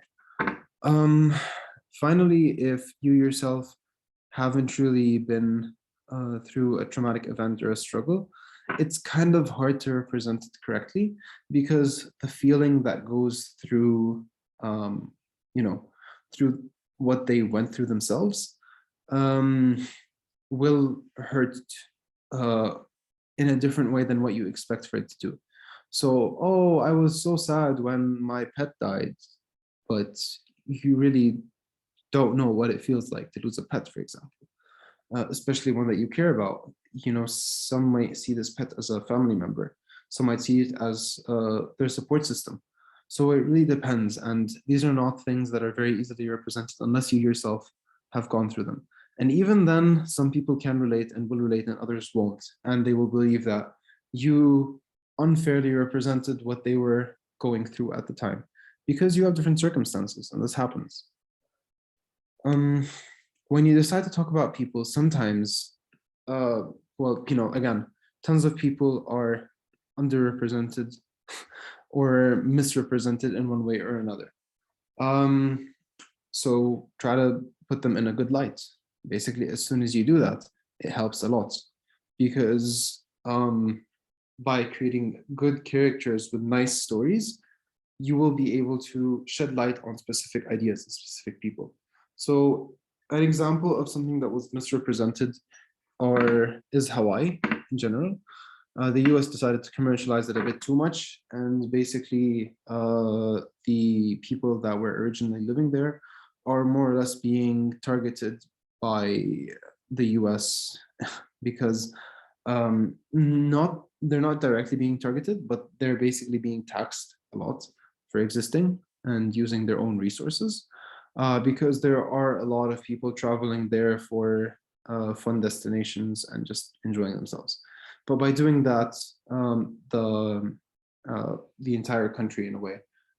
A: Finally, if you yourself haven't really been through a traumatic event or a struggle, it's kind of hard to represent it correctly, because the feeling that goes through, through what they went through themselves will hurt in a different way than what you expect for it to do. So, oh, I was so sad when my pet died, but you really don't know what it feels like to lose a pet, for example. Especially one that you care about. Some might see this pet as a family member. Some might see it as their support system. So it really depends. And these are not things that are very easily represented unless you yourself have gone through them. And even then, some people can relate and will relate and others won't. And they will believe that you unfairly represented what they were going through at the time, because you have different circumstances, and this happens. When you decide to talk about people, sometimes, again, tons of people are underrepresented or misrepresented in one way or another. So try to put them in a good light. Basically, as soon as you do that, it helps a lot, because by creating good characters with nice stories, you will be able to shed light on specific ideas and specific people. So an example of something that was misrepresented is Hawaii in general. The US decided to commercialize it a bit too much, and basically the people that were originally living there are more or less being targeted by the US because they're not directly being targeted, but they're basically being taxed a lot for existing and using their own resources, because there are a lot of people traveling there for fun destinations and just enjoying themselves. But by doing that, the entire country in a way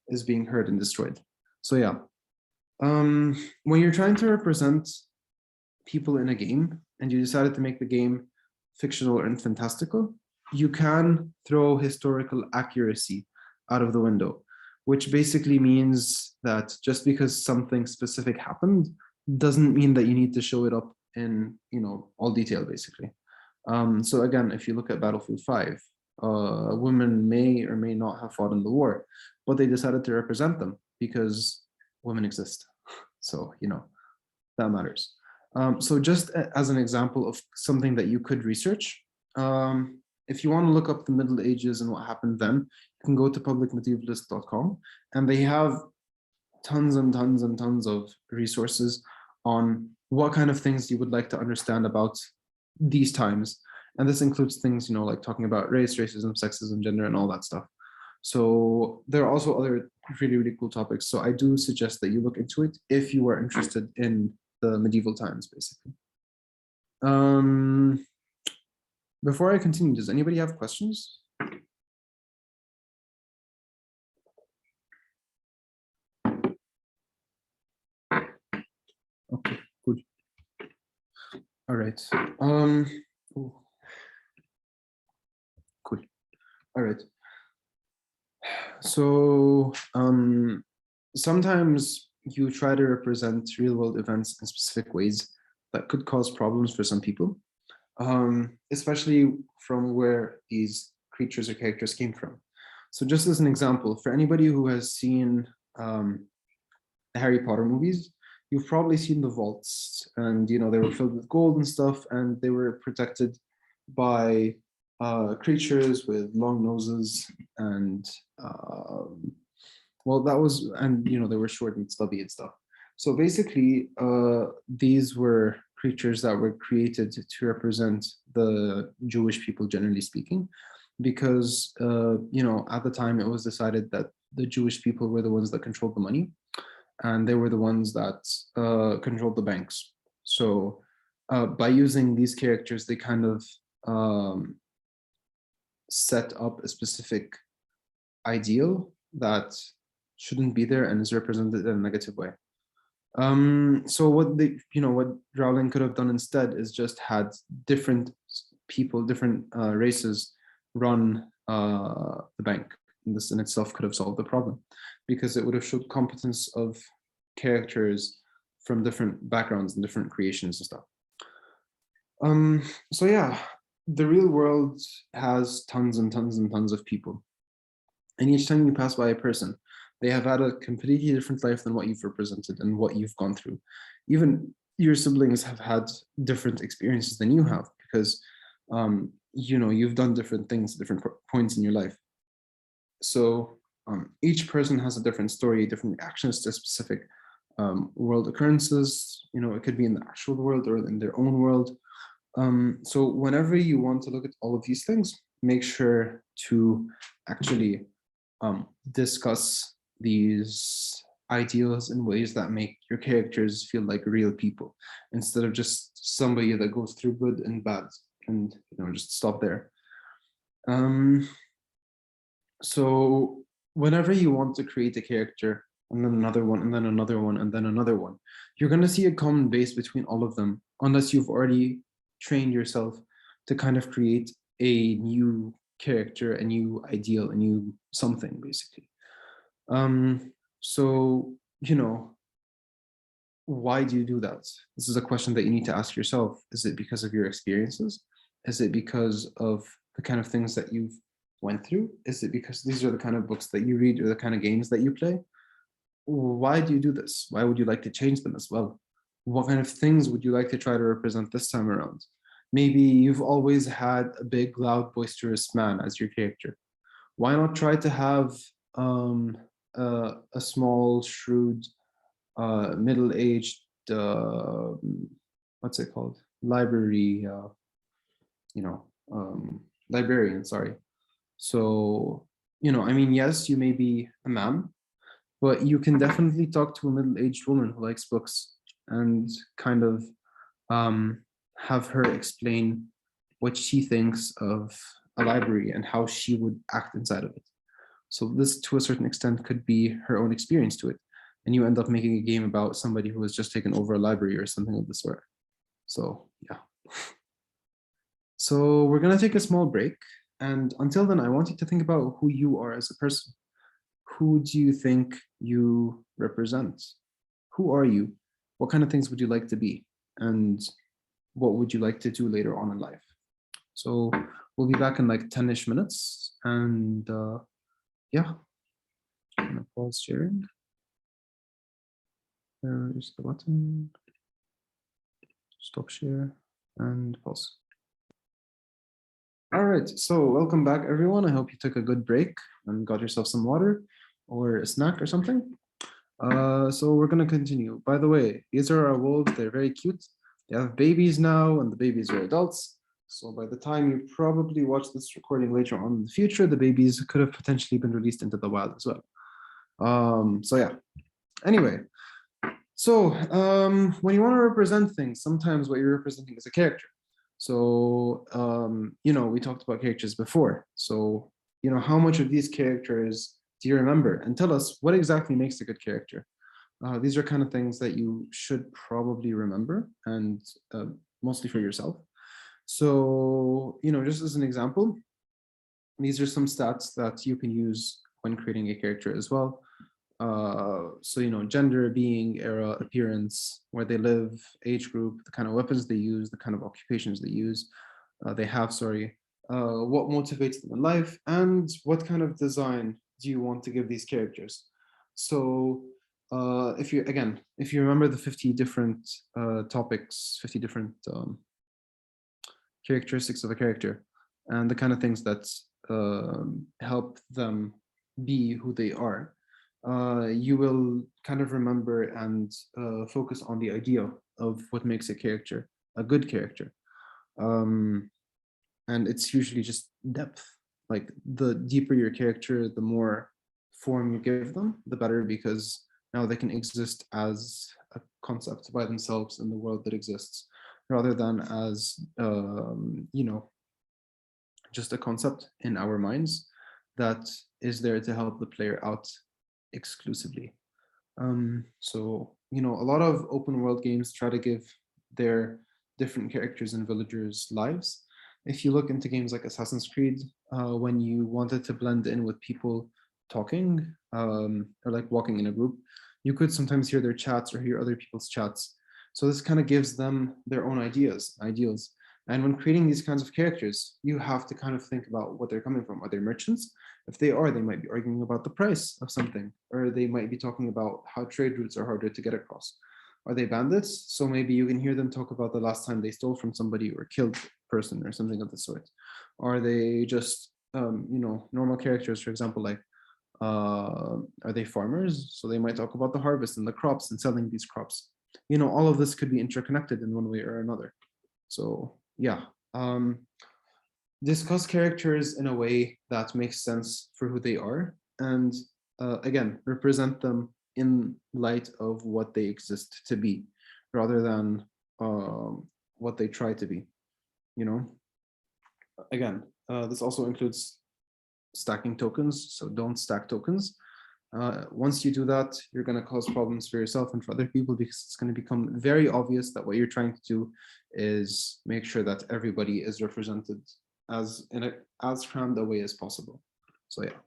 A: is being hurt and destroyed. So yeah, when you're trying to represent people in a game and you decided to make the game fictional and fantastical, you can throw historical accuracy out of the window, which basically means that just because something specific happened doesn't mean that you need to show it up in all detail, basically. So again, if you look at Battlefield 5, women may or may not have fought in the war, but they decided to represent them because women exist. So, that matters. So just as an example of something that you could research, if you want to look up the Middle Ages and what happened then, you can go to publicmedievalist.com, and they have tons and tons and tons of resources on what kind of things you would like to understand about these times. And this includes things, like talking about race, racism, sexism, gender, and all that stuff. So there are also other really, really cool topics. So I do suggest that you look into it if you are interested in the medieval times, basically. Before I continue, does anybody have questions? Okay, good. All right. Cool. All right. So sometimes you try to represent real world events in specific ways that could cause problems for some people, especially from where these creatures or characters came from. So just as an example, for anybody who has seen the Harry Potter movies, you've probably seen the vaults, and you know they were filled with gold and stuff, and they were protected by creatures with long noses and well, that was, and you know they were short and stubby and stuff. So basically, these were creatures that were created to represent the Jewish people, generally speaking, because you know at the time it was decided that the Jewish people were the ones that controlled the money, and they were the ones that controlled the banks. So by using these characters, they kind of set up a specific ideal that shouldn't be there and is represented in a negative way. So what what Rowling could have done instead is just had different people, different races run the bank. And this in itself could have solved the problem because it would have showed competence of characters from different backgrounds and different creations and stuff. So yeah, the real world has tons and tons and tons of people. And each time you pass by a person, they have had a completely different life than what you've represented and what you've gone through. Even your siblings have had different experiences than you have because you've done different things at different points in your life. So each person has a different story, different reactions to specific world occurrences. You know, it could be in the actual world or in their own world. So whenever you want to look at all of these things, make sure to actually discuss these ideals in ways that make your characters feel like real people instead of just somebody that goes through good and bad and just stop there. So whenever you want to create a character and then another one and then another one and then another one, you're going to see a common base between all of them unless you've already trained yourself to kind of create a new character, a new ideal, a new something, basically. So, why do you do that? This is a question that you need to ask yourself. Is it because of your experiences? Is it because of the kind of things that you've went through? Is it because these are the kind of books that you read or the kind of games that you play? Why do you do this? Why would you like to change them as well? What kind of things would you like to try to represent this time around? Maybe you've always had a big, loud, boisterous man as your character. Why not try to have a small, shrewd, middle-aged, what's it called? Librarian, sorry. So, I mean, yes, you may be a man, but you can definitely talk to a middle-aged woman who likes books and kind of have her explain what she thinks of a library and how she would act inside of it. So this, to a certain extent, could be her own experience to it. And you end up making a game about somebody who has just taken over a library or something of the sort. So, yeah. So we're going to take a small break. And until then, I want you to think about who you are as a person. Who do you think you represent? Who are you? What kind of things would you like to be? And what would you like to do later on in life? So we'll be back in like 10-ish minutes. And yeah, I'm gonna pause sharing. There's the button. Stop share and pause. All right, so welcome back, everyone. I hope you took a good break and got yourself some water or a snack or something. So we're gonna continue. By the way, these are our wolves. They're very cute. They have babies now, and the babies are adults. So by the time you probably watch this recording later on in the future, the babies could have potentially been released into the wild as well. So yeah. Anyway, so when you want to represent things, sometimes what you're representing is a character. So we talked about characters before. So how much of these characters do you remember? And tell us what exactly makes a good character. These are kind of things that you should probably remember, and mostly for yourself. So just as an example, these are some stats that you can use when creating a character as well. So, gender, being, era, appearance, where they live, age group, the kind of weapons they use, the kind of occupations they have, sorry, what motivates them in life, and what kind of design do you want to give these characters. So if you remember the 50 different topics, 50 different characteristics of a character, and the kind of things that help them be who they are, you will kind of remember and focus on the idea of what makes a character a good character. And it's usually just depth. Like the deeper your character, the more form you give them, the better, because now they can exist as a concept by themselves in the world that exists, rather than as just a concept in our minds that is there to help the player out exclusively. So, a lot of open world games try to give their different characters and villagers lives. If you look into games like Assassin's Creed, when you wanted to blend in with people talking, or like walking in a group, you could sometimes hear their chats or hear other people's chats. So this kind of gives them their own ideals. And when creating these kinds of characters, you have to kind of think about what they're coming from. Are they merchants? If they are, they might be arguing about the price of something, or they might be talking about how trade routes are harder to get across. Are they bandits? So maybe you can hear them talk about the last time they stole from somebody or killed a person or something of the sort. Are they just, normal characters, for example, like, are they farmers? So they might talk about the harvest and the crops and selling these crops. All of this could be interconnected in one way or another. So yeah, discuss characters in a way that makes sense for who they are, and again, represent them in light of what they exist to be, rather than what they try to be. Again, this also includes stacking tokens, so don't stack tokens. Once you do that, you're going to cause problems for yourself and for other people, because it's going to become very obvious that what you're trying to do is make sure that everybody is represented as in as crammed a way as possible. So yeah,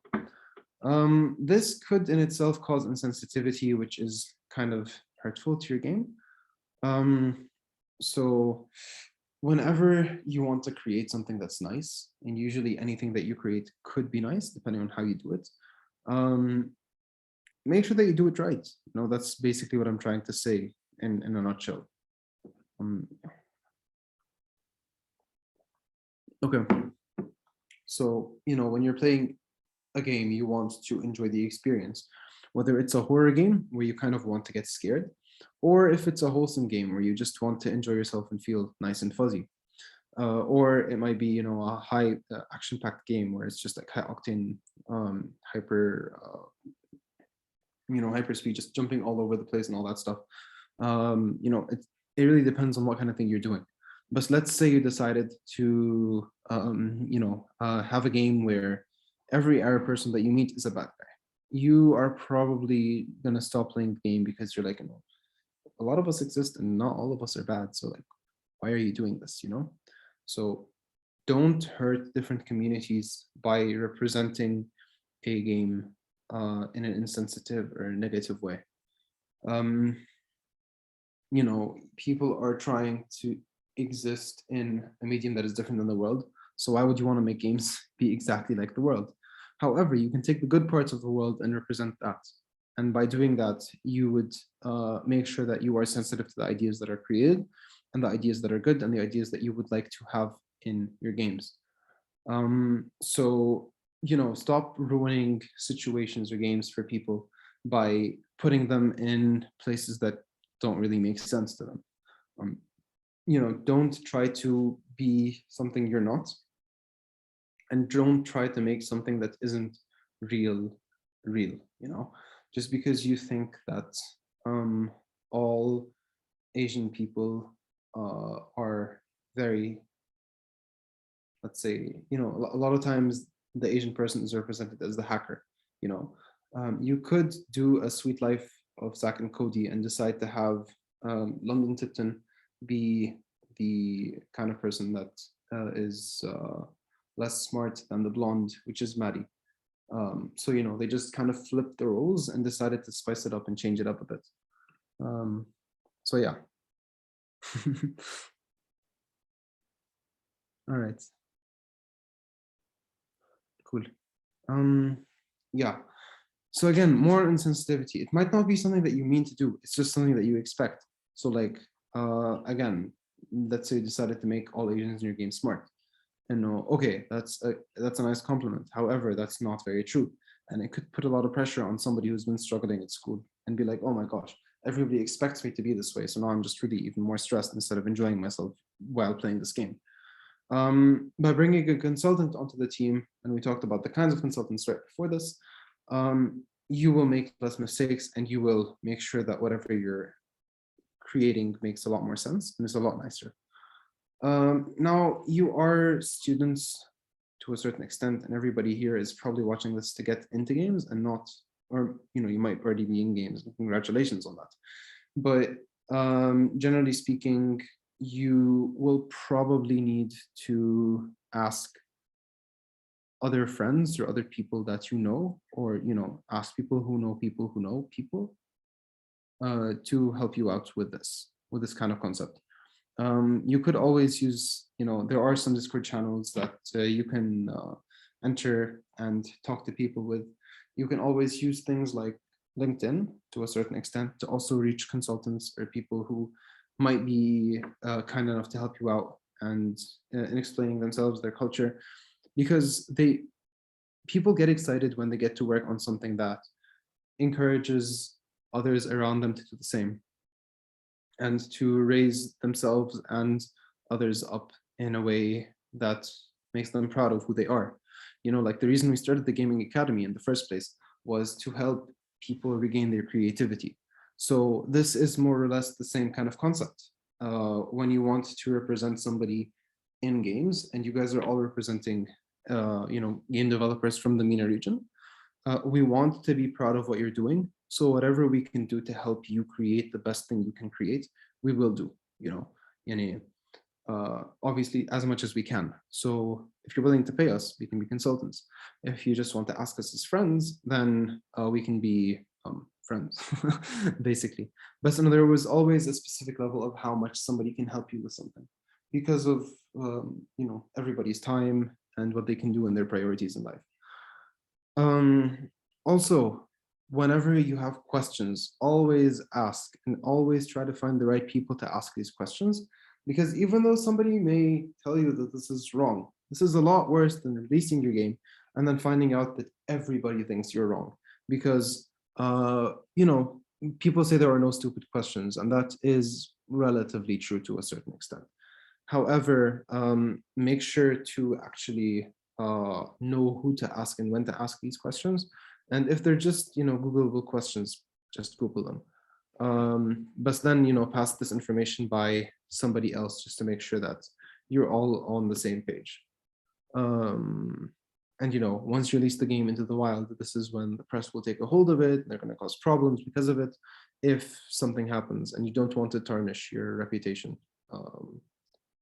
A: this could in itself cause insensitivity, which is kind of hurtful to your game. So whenever you want to create something that's nice, and usually anything that you create could be nice depending on how you do it, make sure that you do it right. That's basically what I'm trying to say in a nutshell. Okay. So, when you're playing a game, you want to enjoy the experience, whether it's a horror game where you kind of want to get scared, or if it's a wholesome game where you just want to enjoy yourself and feel nice and fuzzy. Or it might be, a high action-packed game where it's just like high octane, hyper hyperspeed, just jumping all over the place and all that stuff. It really depends on what kind of thing you're doing. But let's say you decided to have a game where every Arab person that you meet is a bad guy. You are probably gonna stop playing the game, because you're like, a lot of us exist and not all of us are bad. So like, why are you doing this? So don't hurt different communities by representing a game in an insensitive or negative way. People are trying to exist in a medium that is different than the world. So why would you want to make games be exactly like the world? However, you can take the good parts of the world and represent that. And by doing that, you would make sure that you are sensitive to the ideas that are created, and the ideas that are good, and the ideas that you would like to have in your games. So, stop ruining situations or games for people by putting them in places that don't really make sense to them. Don't try to be something you're not, and don't try to make something that isn't real. Just because you think that all Asian people are very, let's say, a lot of times the Asian person is represented as the hacker. You could do a Sweet Life of Zack and Cody and decide to have London Tipton be the kind of person that is less smart than the blonde, which is Maddie. So, they just kind of flipped the roles and decided to spice it up and change it up a bit. So yeah. All right. Cool. Yeah. So again, more insensitivity. It might not be something that you mean to do. It's just something that you expect. So like, again, let's say you decided to make all Asians in your game smart. And okay, that's a nice compliment. However, that's not very true. And it could put a lot of pressure on somebody who's been struggling at school and be like, oh my gosh, everybody expects me to be this way. So now I'm just really even more stressed instead of enjoying myself while playing this game. By bringing a consultant onto the team, and we talked about the kinds of consultants right before this, you will make less mistakes and you will make sure that whatever you're creating makes a lot more sense and is a lot nicer. Now, you are students to a certain extent, and everybody here is probably watching this to get into games and not, or you might already be in games. Congratulations on that. But generally speaking, you will probably need to ask other friends or other people that or ask people who know people to help you out with this kind of concept. You could always use, there are some Discord channels that you can enter and talk to people with. You can always use things like LinkedIn to a certain extent to also reach consultants or people who might be kind enough to help you out and in explaining themselves, their culture, because people get excited when they get to work on something that encourages others around them to do the same and to raise themselves and others up in a way that makes them proud of who they are. Like the reason we started the Gaming Academy in the first place was to help people regain their creativity. So this is more or less the same kind of concept. When you want to represent somebody in games, and you guys are all representing, game developers from the MENA region, we want to be proud of what you're doing. So whatever we can do to help you create the best thing you can create, we will do, obviously as much as we can. So if you're willing to pay us, we can be consultants. If you just want to ask us as friends, then we can be friends, basically. But there was always a specific level of how much somebody can help you with something because of, everybody's time and what they can do and their priorities in life. Also, whenever you have questions, always ask and always try to find the right people to ask these questions, because even though somebody may tell you that this is wrong, this is a lot worse than releasing your game and then finding out that everybody thinks you're wrong. Because, people say there are no stupid questions, and that is relatively true to a certain extent. However, make sure to actually know who to ask and when to ask these questions. And if they're just, Googleable questions, just Google them. But then, pass this information by somebody else just to make sure that you're all on the same page. And, once you release the game into the wild, this is when the press will take a hold of it. They're going to cause problems because of it if something happens and you don't want to tarnish your reputation.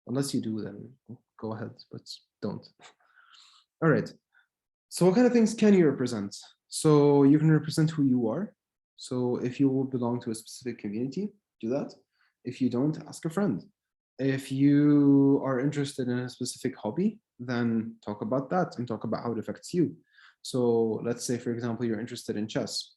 A: Unless you do, then go ahead, but don't. All right. So what kind of things can you represent? So you can represent who you are. So if you belong to a specific community, do that. If you don't, ask a friend. If you are interested in a specific hobby, then talk about that and talk about how it affects you. So let's say, for example, you're interested in chess.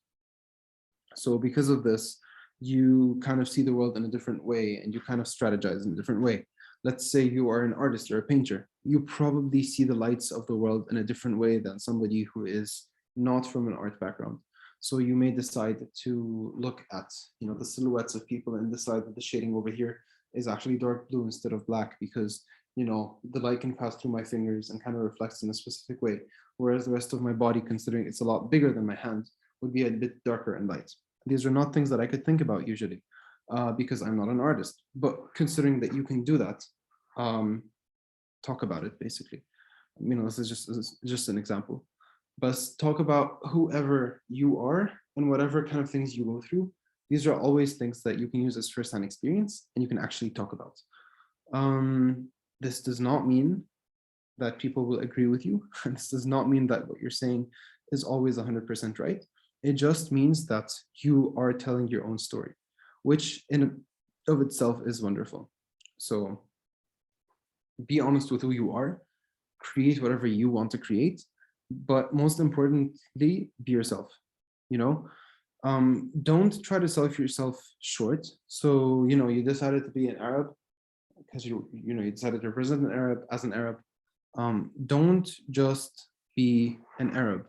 A: So because of this, you kind of see the world in a different way and you kind of strategize in a different way. Let's say you are an artist or a painter, you probably see the lights of the world in a different way than somebody who is not from an art background. So you may decide to look at, the silhouettes of people and decide that the shading over here is actually dark blue instead of black because, the light can pass through my fingers and kind of reflects in a specific way. Whereas the rest of my body, considering it's a lot bigger than my hand, would be a bit darker and light. These are not things that I could think about usually because I'm not an artist. But considering that you can do that, talk about it basically. This is just an example. But talk about whoever you are and whatever kind of things you go through. These are always things that you can use as first-hand experience and you can actually talk about. This does not mean that people will agree with you. And this does not mean that what you're saying is always 100% right. It just means that you are telling your own story, which in and of itself is wonderful. So be honest with who you are, create whatever you want to create, but most importantly, be yourself. You know, don't try to sell yourself short. So, you know, you decided to be an Arab because you decided to represent an Arab as an Arab. Don't just be an Arab,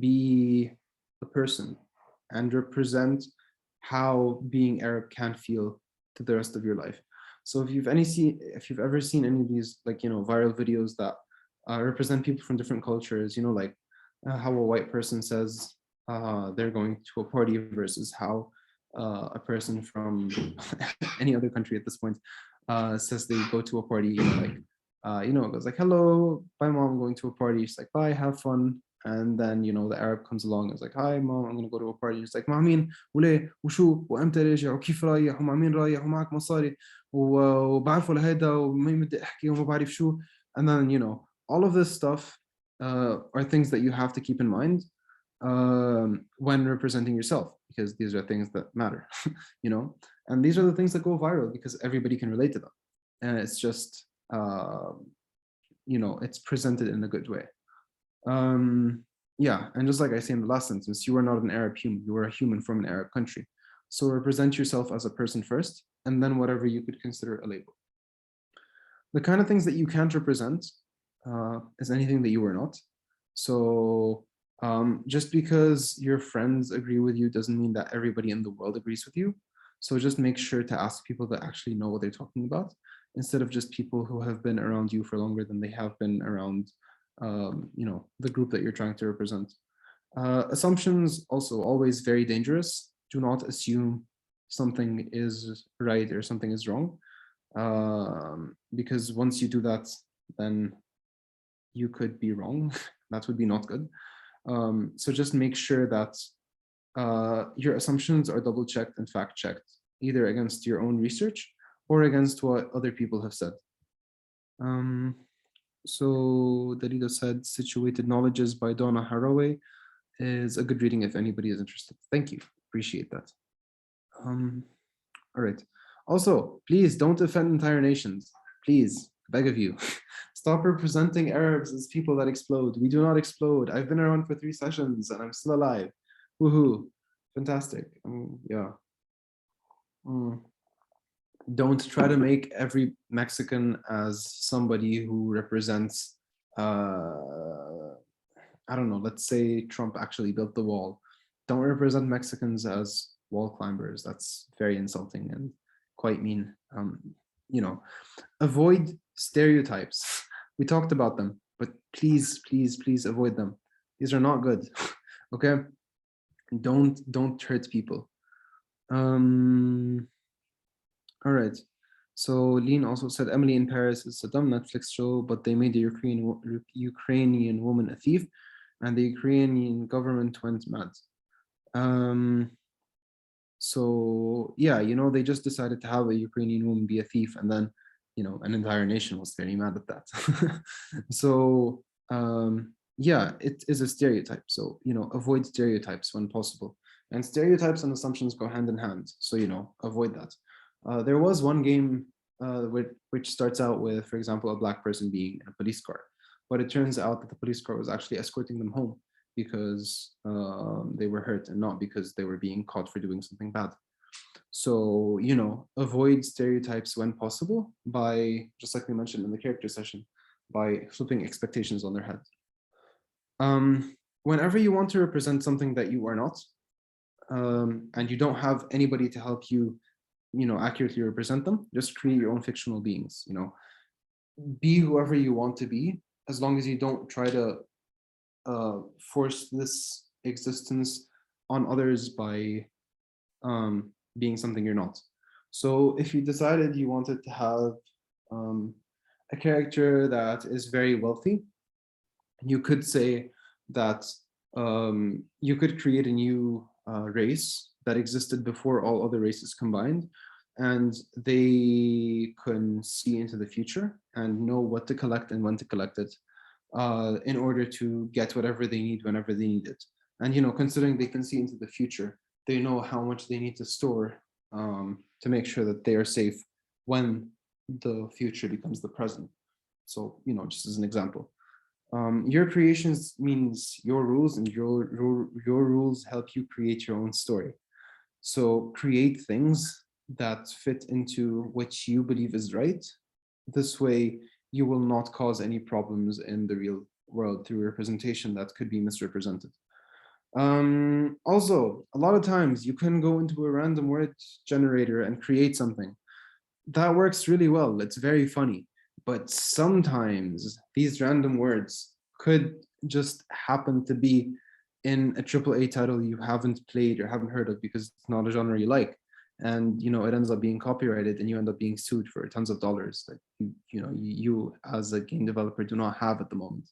A: be a person and represent how being Arab can feel to the rest of your life. So if you've ever seen any of these, like, you know, viral videos that represent people from different cultures, you know, like how a white person says they're going to a party versus how a person from any other country at this point says they go to a party, you know, like, it goes like, hello, bye mom, I'm going to a party. She's like, bye, have fun. And then, you know, the Arab comes along and is like, hi mom, I'm going to go to a party. She's like, مع مين وليه وشو وامتى راجع وكيف رايح ومع مين رايح ومعك مصاري وبعرفه لهيدا وما بدي احكي وما بعرف شو. And then, you know, all of this stuff are things that you have to keep in mind when representing yourself, because these are things that matter, you know, and these are the things that go viral because everybody can relate to them. And it's just, you know, it's presented in a good way. Yeah, and just like I say in the last sentence, you are not an Arab human, you are a human from an Arab country. So represent yourself as a person first, and then whatever you could consider a label. The kind of things that you can't represent is anything that you are not. So just because your friends agree with you doesn't mean that everybody in the world agrees with you. So just make sure to ask people that actually know what they're talking about, instead of just people who have been around you for longer than they have been around you know, the group that you're trying to represent. Assumptions also always very dangerous. Do not assume something is right or something is wrong, because once you do that, then you could be wrong. That would be not good. So just make sure that your assumptions are double checked and fact checked, either against your own research or against what other people have said. So Dalila said Situated Knowledges by Donna Haraway is a good reading if anybody is interested. Thank you, appreciate that. All right. Also, please don't offend entire nations. Please, beg of you. Stop representing Arabs as people that explode. We do not explode. I've been around for 3 sessions and I'm still alive. Woohoo. Fantastic. Yeah. Don't try to make every Mexican as somebody who represents, I don't know, let's say Trump actually built the wall. Don't represent Mexicans as wall climbers. That's very insulting and quite mean. You know, avoid stereotypes. We talked about them, but please, please, please avoid them. These are not good. Okay? Don't hurt people. All right. So Lean also said Emily in Paris is a dumb Netflix show, but they made the Ukrainian woman a thief, and the Ukrainian government went mad. So yeah, you know, they just decided to have a Ukrainian woman be a thief, and then, you know, an entire nation was very mad at that. So yeah, it is a stereotype. So, you know, avoid stereotypes when possible. And stereotypes and assumptions go hand in hand. So, you know, avoid that. There was one game which starts out with, for example, a black person being in a police car, but it turns out that the police car was actually escorting them home because they were hurt and not because they were being caught for doing something bad. So, you know, avoid stereotypes when possible by, just like we mentioned in the character session, by flipping expectations on their head. Whenever you want to represent something that you are not, and you don't have anybody to help you, you know, accurately represent them, just create your own fictional beings, you know, be whoever you want to be, as long as you don't try to force this existence on others by being something you're not. So if you decided you wanted to have a character that is very wealthy, you could say that you could create a new race that existed before all other races combined, and they can see into the future and know what to collect and when to collect it. in order to get whatever they need whenever they need it. And, considering they can see into the future, they know how much they need to store to make sure that they are safe when the future becomes the present. So, just as an example, your creations means your rules, and your rules help you create your own story. So create things that fit into what you believe is right. This way, you will not cause any problems in the real world through representation that could be misrepresented. Also, a lot of times you can go into a random word generator and create something. That works really well. It's very funny. But sometimes these random words could just happen to be in a AAA title you haven't played or haven't heard of because it's not a genre you like. And it ends up being copyrighted, and you end up being sued for tons of dollars that you as a game developer do not have at the moment.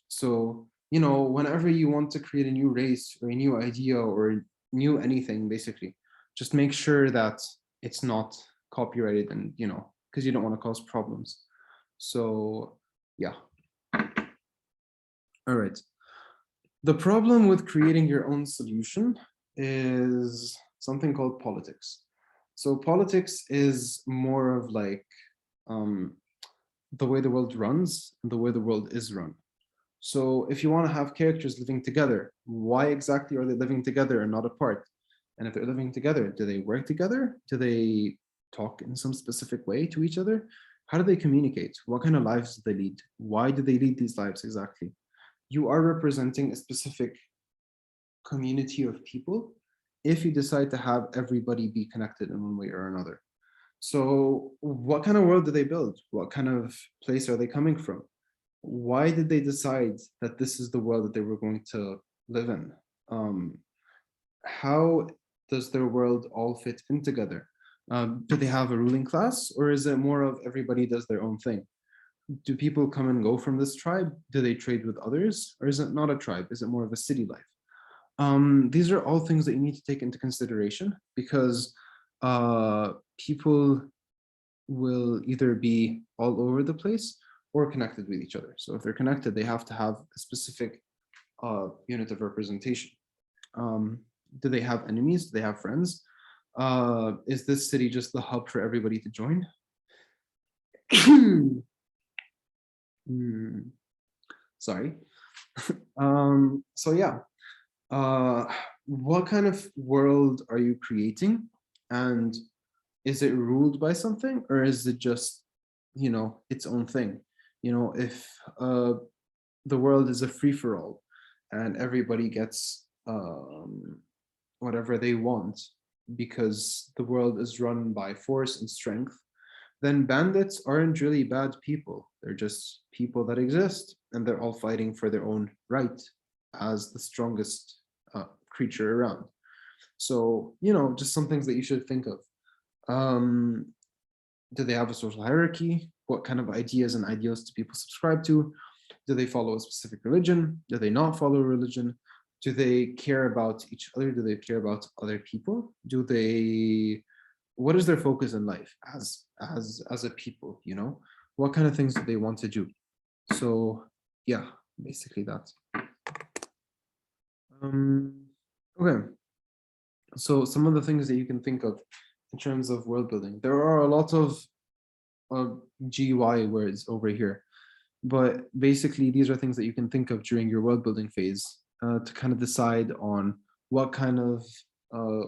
A: So whenever you want to create a new race or a new idea or new anything, basically, just make sure that it's not copyrighted, and because you don't want to cause problems. So yeah. All right. The problem with creating your own solution is something called politics. So politics is more of like the way the world runs and the way the world is run. So if you want to have characters living together, why exactly are they living together and not apart? And if they're living together, do they work together? Do they talk in some specific way to each other? How do they communicate? What kind of lives do they lead? Why do they lead these lives exactly? You are representing a specific community of people if you decide to have everybody be connected in one way or another. So what kind of world do they build? What kind of place are they coming from? Why did they decide that this is the world that they were going to live in? How does their world all fit in together? Do they have a ruling class, or is it more of everybody does their own thing? Do people come and go from this tribe? Do they trade with others, or is it not a tribe? Is it more of a city life? These are all things that you need to take into consideration, because people will either be all over the place or connected with each other. So if they're connected, they have to have a specific unit of representation. Do they have enemies? Do they have friends? Is this city just the hub for everybody to join? Sorry. So yeah, what kind of world are you creating? And is it ruled by something, or is it just, its own thing? If the world is a free-for-all and everybody gets whatever they want because the world is run by force and strength, then bandits aren't really bad people. They're just people that exist, and they're all fighting for their own right as the strongest creature around. So, just some things that you should think of. Do they have a social hierarchy? What kind of ideas and ideals do people subscribe to? Do they follow a specific religion? Do they not follow a religion? Do they care about each other? Do they care about other people? What is their focus in life as a people? What kind of things do they want to do? So yeah, basically that. Okay, so some of the things that you can think of in terms of world building, there are a lot of GY words over here, but basically these are things that you can think of during your world building phase to kind of decide on what kind of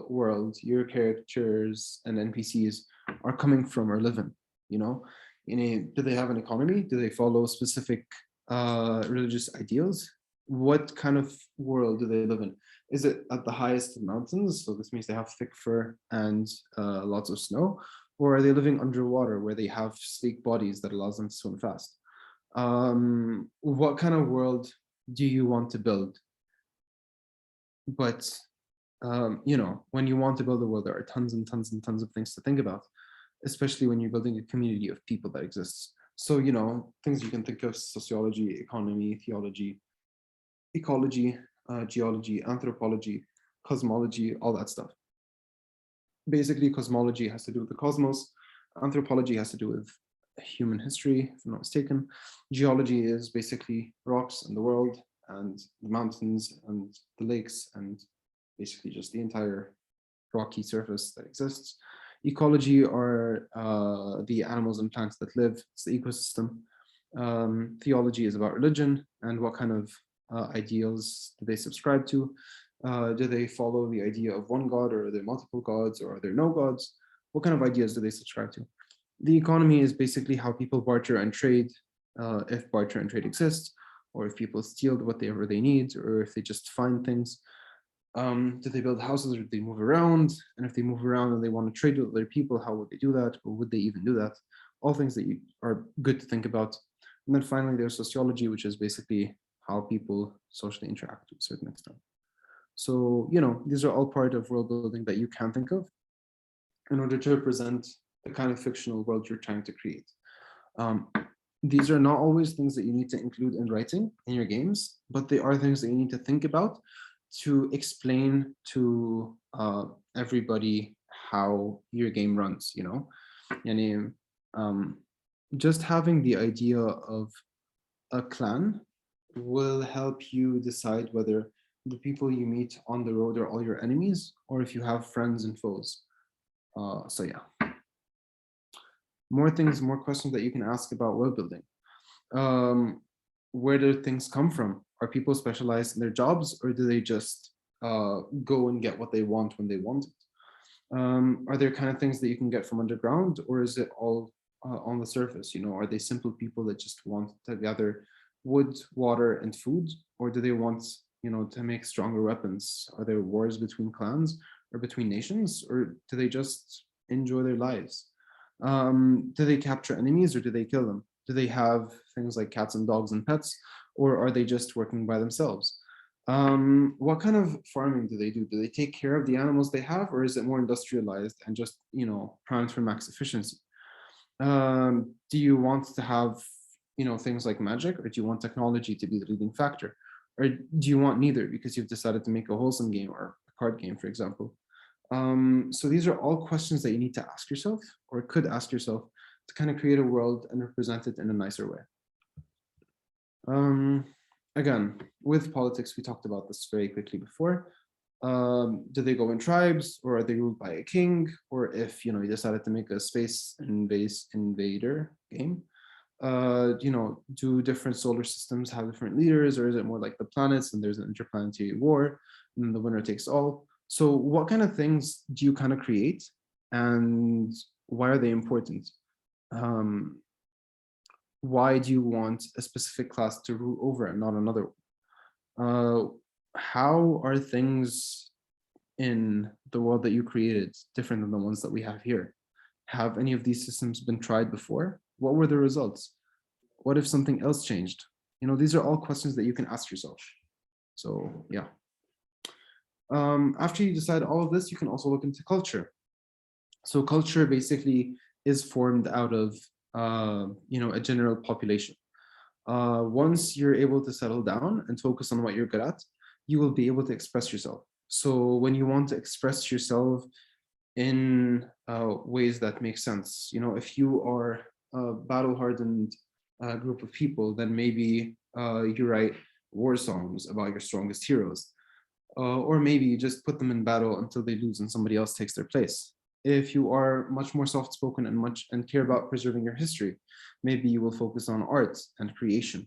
A: world your characters and NPCs are coming from or live in. Do they have an economy? Do they follow specific religious ideals? What kind of world do they live in? Is it at the highest mountains? So this means they have thick fur and lots of snow. Or are they living underwater where they have sleek bodies that allows them to swim fast? What kind of world do you want to build? But when you want to build a world, there are tons and tons and tons of things to think about, especially when you're building a community of people that exists. So, things you can think of: sociology, economy, theology, ecology, geology, anthropology, cosmology, all that stuff. Basically, cosmology has to do with the cosmos. Anthropology has to do with human history, if I'm not mistaken. Geology is basically rocks in the world and the mountains and the lakes and basically just the entire rocky surface that exists. Ecology are the animals and plants that live, it's the ecosystem. Theology is about religion and what kind of ideals do they subscribe to. Do they follow the idea of one God, or are there multiple gods, or are there no gods? What kind of ideas do they subscribe to? The economy is basically how people barter and trade, if barter and trade exists, or if people steal whatever they need, or if they just find things. Do they build houses, or do they move around? And if they move around and they want to trade with other people, how would they do that? Or would they even do that? All things that are good to think about. And then finally, there's sociology, which is basically how people socially interact to a certain extent. So, these are all part of world building that you can think of in order to represent the kind of fictional world you're trying to create. These are not always things that you need to include in writing in your games, but they are things that you need to think about to explain to everybody how your game runs, And just having the idea of a clan will help you decide whether the people you meet on the road are all your enemies, or if you have friends and foes. So yeah, more things, more questions that you can ask about world building. Where do things come from? Are people specialized in their jobs, or do they just go and get what they want when they want it? Are there kind of things that you can get from underground, or is it all on the surface? Are they simple people that just want to gather wood, water, and food, or do they want to make stronger weapons? Are there wars between clans or between nations, or do they just enjoy their lives? Do they capture enemies, or do they kill them? Do they have things like cats and dogs and pets, or are they just working by themselves? What kind of farming do they do? Do they take care of the animals they have, or is it more industrialized and just primed for max efficiency? Do you want to have things like magic, or do you want technology to be the leading factor, or do you want neither because you've decided to make a wholesome game or a card game, for example? So these are all questions that you need to ask yourself, or could ask yourself, to kind of create a world and represent it in a nicer way. Again, with politics, we talked about this very quickly before. Do they go in tribes, or are they ruled by a king? Or if you decided to make a space invader game, do different solar systems have different leaders, or is it more like the planets and there's an interplanetary war and then the winner takes all? So what kind of things do you kind of create, and why are they important? Why do you want a specific class to rule over and not another one? How are things in the world that you created different than the ones that we have here? Have any of these systems been tried before? What were the results? What if something else changed? These are all questions that you can ask yourself. So yeah. After you decide all of this, you can also look into culture. So culture basically is formed out of a general population. Once you're able to settle down and focus on what you're good at, you will be able to express yourself. So when you want to express yourself in ways that make sense, if you are a battle-hardened group of people, then maybe you write war songs about your strongest heroes. Or maybe you just put them in battle until they lose and somebody else takes their place. If you are much more soft-spoken and care about preserving your history, maybe you will focus on art and creation.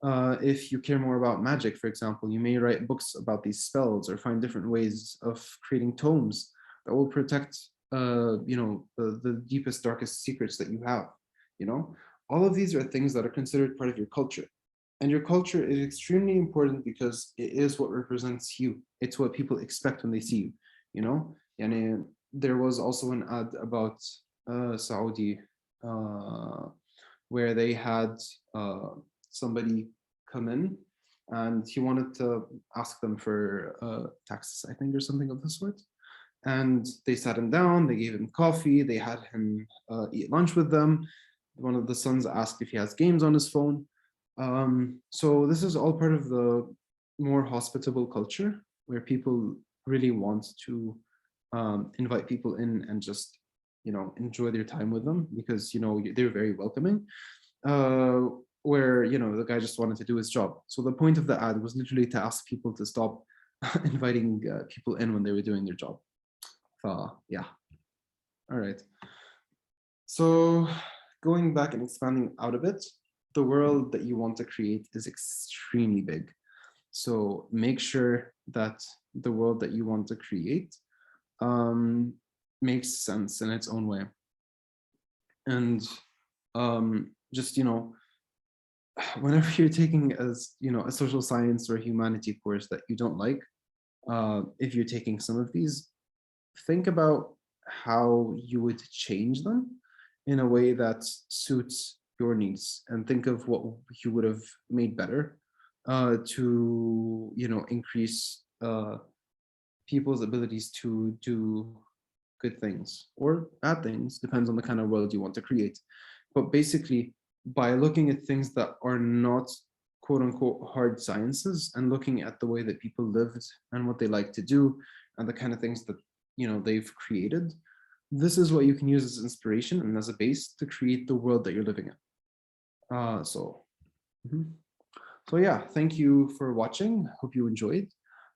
A: If you care more about magic, for example, you may write books about these spells, or find different ways of creating tomes that will protect, the deepest, darkest secrets that you have. All of these are things that are considered part of your culture. And your culture is extremely important because it is what represents you. It's what people expect when they see you, And there was also an ad about Saudi where they had somebody come in, and he wanted to ask them for taxes, I think, or something of the sort. And they sat him down, they gave him coffee, they had him eat lunch with them. One of the sons asked if he has games on his phone. So this is all part of the more hospitable culture, where people really want to invite people in and just enjoy their time with them, because they're very welcoming. Where the guy just wanted to do his job. So the point of the ad was literally to ask people to stop inviting people in when they were doing their job. Yeah. All right. So going back and expanding out a bit, the world that you want to create is extremely big. So make sure that the world that you want to create makes sense in its own way. And just, whenever you're taking a social science or humanity course that you don't like, if you're taking some of these, think about how you would change them in a way that suits your needs, and think of what you would have made better to increase people's abilities to do good things or bad things, depends on the kind of world you want to create. But basically, by looking at things that are not quote unquote hard sciences, and looking at the way that people lived and what they like to do and the kind of things that they've created, this is what you can use as inspiration and as a base to create the world that you're living in. So yeah, thank you for watching. Hope you enjoyed.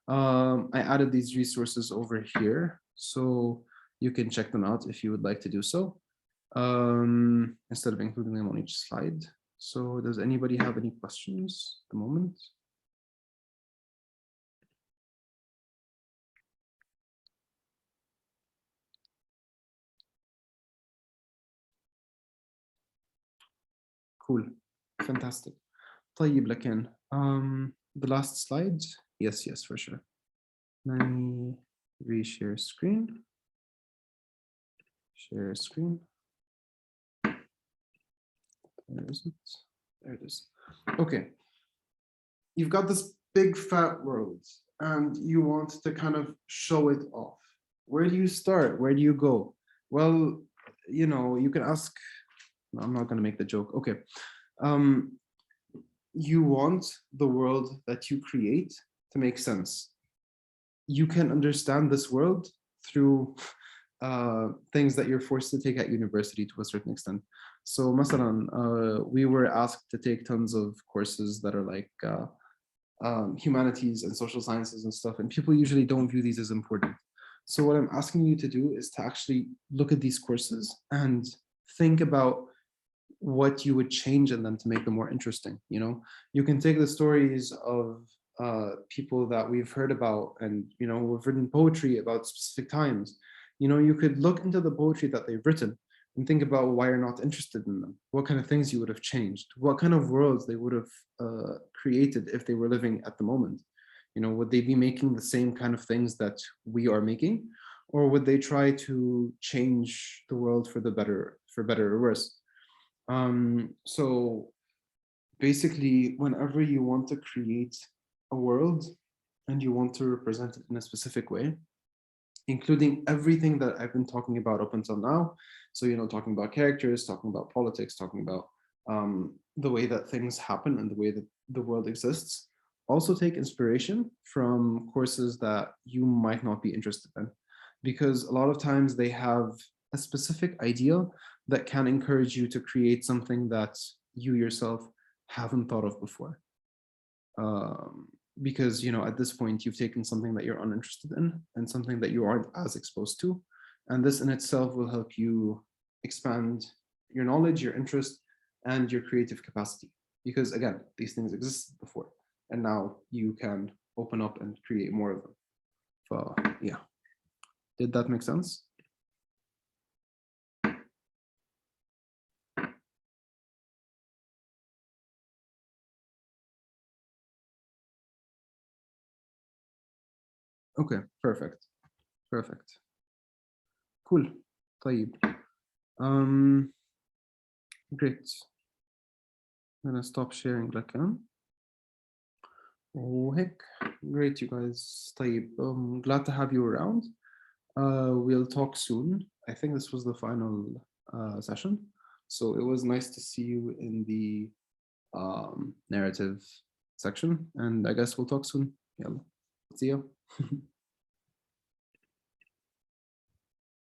A: I added these resources over here, so you can check them out if you would like to do so, instead of including them on each slide. So does anybody have any questions at the moment? Cool, fantastic. طيب لكن the last slide. Yes, for sure. Let me reshare screen. Share screen. Where is it? There it is. Okay. You've got this big fat world and you want to kind of show it off. Where do you start? Where do you go? Well, you can ask. No, I'm not going to make the joke. Okay. You want the world that you create to make sense. You can understand this world through things that you're forced to take at university to a certain extent. So, masalan, we were asked to take tons of courses that are like humanities and social sciences and stuff, and people usually don't view these as important. So what I'm asking you to do is to actually look at these courses and think about what you would change in them to make them more interesting. You can take the stories of people that we've heard about, and we've written poetry about specific times. You could look into the poetry that they've written and think about why you're not interested in them, what kind of things you would have changed, what kind of worlds they would have created if they were living at the moment. Would they be making the same kind of things that we are making, or would they try to change the world for better or worse? So basically, whenever you want to create a world and you want to represent it in a specific way, including everything that I've been talking about up until now. So, talking about characters, talking about politics, talking about the way that things happen and the way that the world exists. Also take inspiration from courses that you might not be interested in, because a lot of times they have a specific idea that can encourage you to create something that you yourself haven't thought of before. Because at this point you've taken something that you're uninterested in and something that you aren't as exposed to, and this in itself will help you expand your knowledge, your interest, and your creative capacity, because again, these things existed before and now you can open up and create more of them. So yeah, did that make sense? Okay, perfect. Cool. طيب. Great. I'm gonna stop sharing لكن. وهيك. Great, you guys. طيب. Glad to have you around. We'll talk soon. I think this was the final session. So it was nice to see you in the narrative section, and I guess we'll talk soon. Yalla. See you.